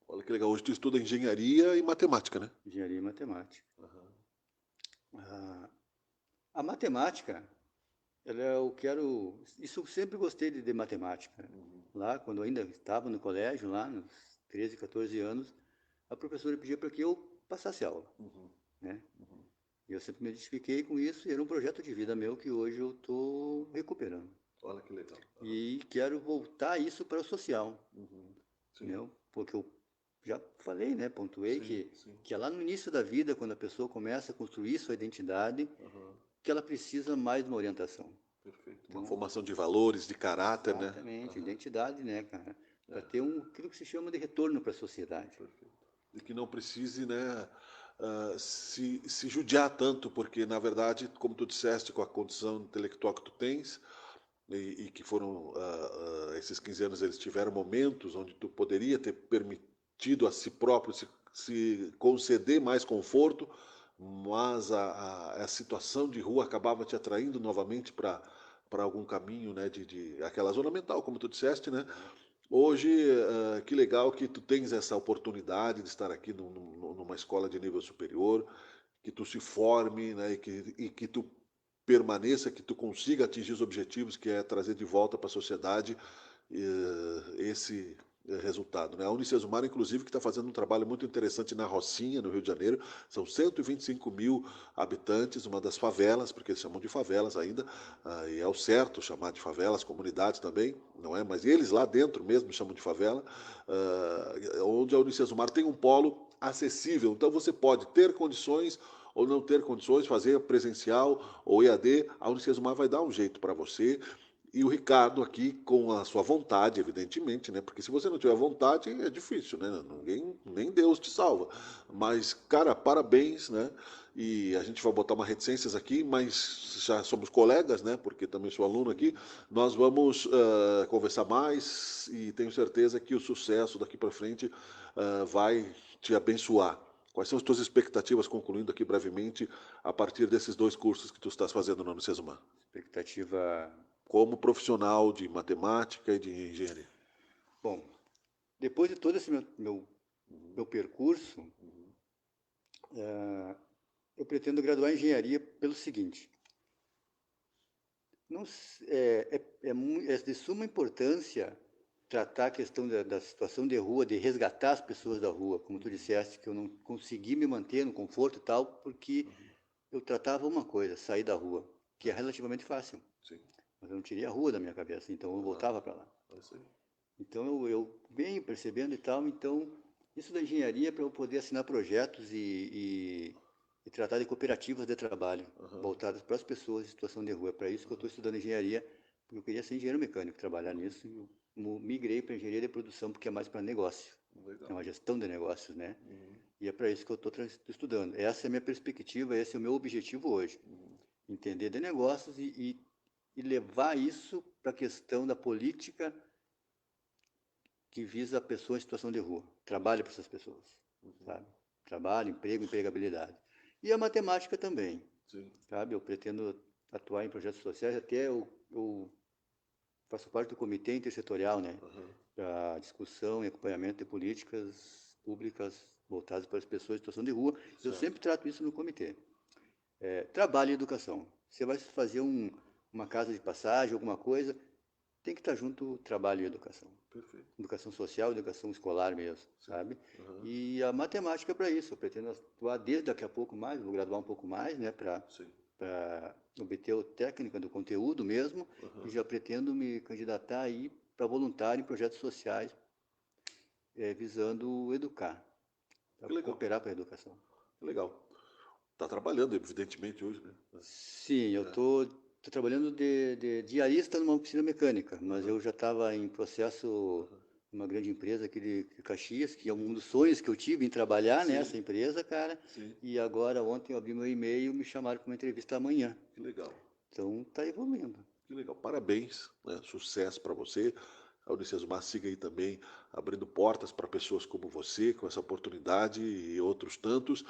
Olha que legal. Hoje tu estuda engenharia e matemática, né? Engenharia e matemática. Ah, a matemática, eu quero... Isso eu sempre gostei de matemática. Lá, quando eu ainda estava no colégio, lá nos 13, 14 anos, a professora pedia para que eu passasse aula. Né? E eu sempre me identifiquei com isso, e era um projeto de vida meu que hoje eu estou recuperando. Olha que legal. E quero voltar isso para o social. Entendeu? Porque eu já falei, né, pontuei que é lá no início da vida, quando a pessoa começa a construir sua identidade, que ela precisa mais de uma orientação. Perfeito. Uma formação de valores, de caráter, né? Exatamente, identidade, né, cara? Para ter aquilo que se chama de retorno para a sociedade. Perfeito. E que não precise, né, se judiar tanto, porque, na verdade, como tu disseste, com a condição intelectual que tu tens, e que foram, esses 15 anos, eles tiveram momentos onde tu poderia ter permitido a si próprio se conceder mais conforto, mas a situação de rua acabava te atraindo novamente para algum caminho, né, de aquela zona mental, como tu disseste, né? Hoje, que legal que tu tens essa oportunidade de estar aqui numa escola de nível superior, que tu se forme, né, e que tu permaneça, que tu consiga atingir os objetivos, que é trazer de volta para a sociedade esse resultado. Né? A Unicesumar, inclusive, que está fazendo um trabalho muito interessante na Rocinha, no Rio de Janeiro. São 125 mil habitantes, uma das favelas, porque eles chamam de favelas ainda, e é o certo chamar de favelas, comunidades também, não é? Mas eles lá dentro mesmo chamam de favela, onde a Unicesumar tem um polo acessível. Então você pode ter condições ou não ter condições, fazer presencial ou EAD, a Unicesumar vai dar um jeito para você. E o Ricardo aqui, com a sua vontade, evidentemente, né? Porque se você não tiver vontade, é difícil, né? Nem Deus te salva. Mas, cara, parabéns, né? E a gente vai botar uma reticências aqui, mas já somos colegas, né? Porque também sou aluno aqui. Nós vamos conversar mais e tenho certeza que o sucesso daqui para frente vai te abençoar. Quais são as tuas expectativas, concluindo aqui brevemente, a partir desses 2 cursos que tu estás fazendo na Unicesumar? Expectativa... Como profissional de matemática e de engenharia. Bom, depois de todo esse meu percurso, eu pretendo graduar em engenharia pelo seguinte. É de suma importância tratar a questão da situação de rua, de resgatar as pessoas da rua, como tu disseste, que eu não consegui me manter no conforto e tal, porque eu tratava uma coisa, sair da rua, que é relativamente fácil. Sim. Mas eu não tirei a rua da minha cabeça, então eu voltava para lá. Então eu venho percebendo e tal, então isso da engenharia é para eu poder assinar projetos e tratar de cooperativas de trabalho, voltadas para as pessoas em situação de rua. É para isso que eu estou estudando engenharia, porque eu queria ser engenheiro mecânico, trabalhar nisso, e eu migrei para engenharia de produção, porque é mais para negócio, é uma gestão de negócios, né? E é para isso que eu estou estudando. Essa é a minha perspectiva, esse é o meu objetivo hoje, entender de negócios e levar isso para a questão da política que visa a pessoa em situação de rua. Trabalho para essas pessoas, sabe? Trabalho, emprego, empregabilidade. E a matemática também, sabe? Eu pretendo atuar em projetos sociais, até eu faço parte do comitê intersetorial, né? Para discussão e acompanhamento de políticas públicas voltadas para as pessoas em situação de rua. Eu sempre trato isso no comitê. Trabalho e educação. Você vai fazer uma casa de passagem, alguma coisa, tem que estar junto trabalho e educação. Perfeito. Educação social, educação escolar mesmo, sabe? E a matemática é para isso. Eu pretendo atuar desde daqui a pouco mais, vou graduar um pouco mais, né, para obter a técnica do conteúdo mesmo, e já pretendo me candidatar aí para voluntário em projetos sociais, visando educar, para cooperar para a educação. Que legal. Está trabalhando, evidentemente, hoje, né? Sim, eu estou trabalhando de diarista numa oficina mecânica, mas eu já estava em processo numa grande empresa aqui de Caxias, que é um dos sonhos que eu tive em trabalhar nessa empresa, cara. E agora, ontem, eu abri meu e-mail e me chamaram para uma entrevista amanhã. Que legal. Então, está evoluindo. Que legal. Parabéns, né? Sucesso para você. A Unicesumar siga aí também abrindo portas para pessoas como você, com essa oportunidade e outros tantos.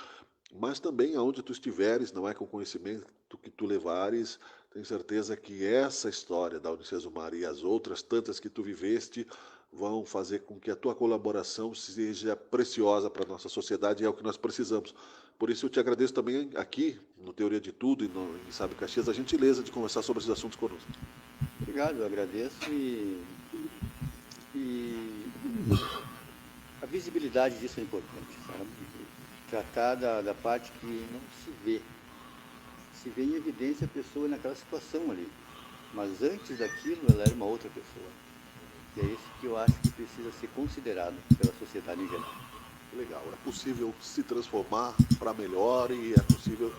mas também aonde tu estiveres, não é, com o conhecimento que tu levares, tenho certeza que essa história da Unicesumar e as outras tantas que tu viveste vão fazer com que a tua colaboração seja preciosa para a nossa sociedade e é o que nós precisamos. Por isso eu te agradeço também aqui, no Teoria de Tudo e em Sábio Caxias, a gentileza de conversar sobre esses assuntos conosco. Obrigado, eu agradeço e a visibilidade disso é importante, sabe? Tratar da parte que não se vê. Se vê em evidência a pessoa naquela situação ali. Mas antes daquilo, ela era uma outra pessoa. E é isso que eu acho que precisa ser considerado pela sociedade em geral. Legal, é possível se transformar para melhor e é possível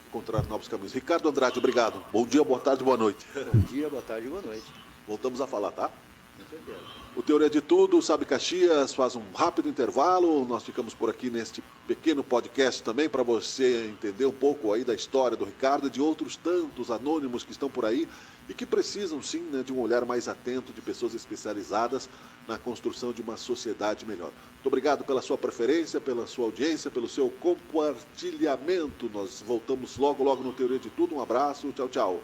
encontrar novos caminhos. Ricardo Andrade, obrigado. Bom dia, boa tarde, boa noite. Bom dia, boa tarde e boa noite. Voltamos a falar, tá? Com certeza. O Teoria de Tudo, Sábio Caxias, faz um rápido intervalo. Nós ficamos por aqui neste pequeno podcast também para você entender um pouco aí da história do Ricardo e de outros tantos anônimos que estão por aí e que precisam sim, né, de um olhar mais atento de pessoas especializadas na construção de uma sociedade melhor. Muito obrigado pela sua preferência, pela sua audiência, pelo seu compartilhamento. Nós voltamos logo no Teoria de Tudo. Um abraço, tchau, tchau.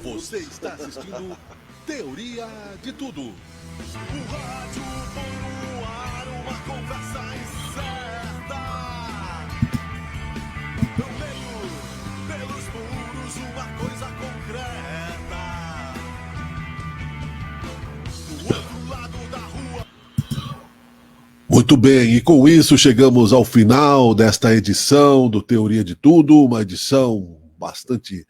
Você está assistindo Teoria de Tudo. O rádio põe no ar uma conversa incerta. Eu leio pelos muros uma coisa concreta. Do outro lado da rua. Muito bem, e com isso chegamos ao final desta edição do Teoria de Tudo, uma edição bastante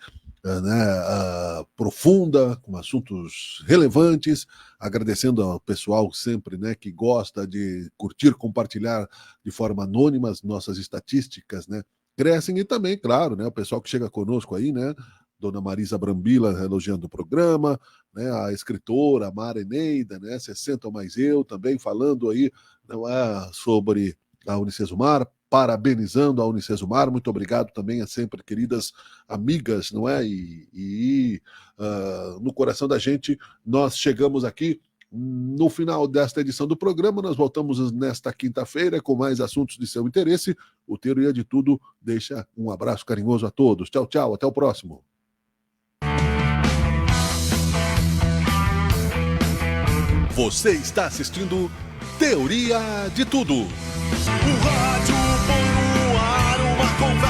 profunda, com assuntos relevantes, agradecendo ao pessoal sempre, né, que gosta de curtir, compartilhar de forma anônima as nossas estatísticas, né, crescem, e também, claro, né, o pessoal que chega conosco aí, né, Dona Marisa Brambila elogiando o programa, né, a escritora Mara Eneida, né, 60 mais eu, também falando aí, não é, sobre a Unicesumar, parabenizando a Unicesumar, muito obrigado também a sempre queridas amigas, não é? No coração da gente, nós chegamos aqui no final desta edição do programa. Nós voltamos nesta quinta-feira com mais assuntos de seu interesse. O Teoria de Tudo deixa um abraço carinhoso a todos. Tchau, tchau, até o próximo. Você está assistindo Teoria de Tudo. O rádio põe no ar uma conversa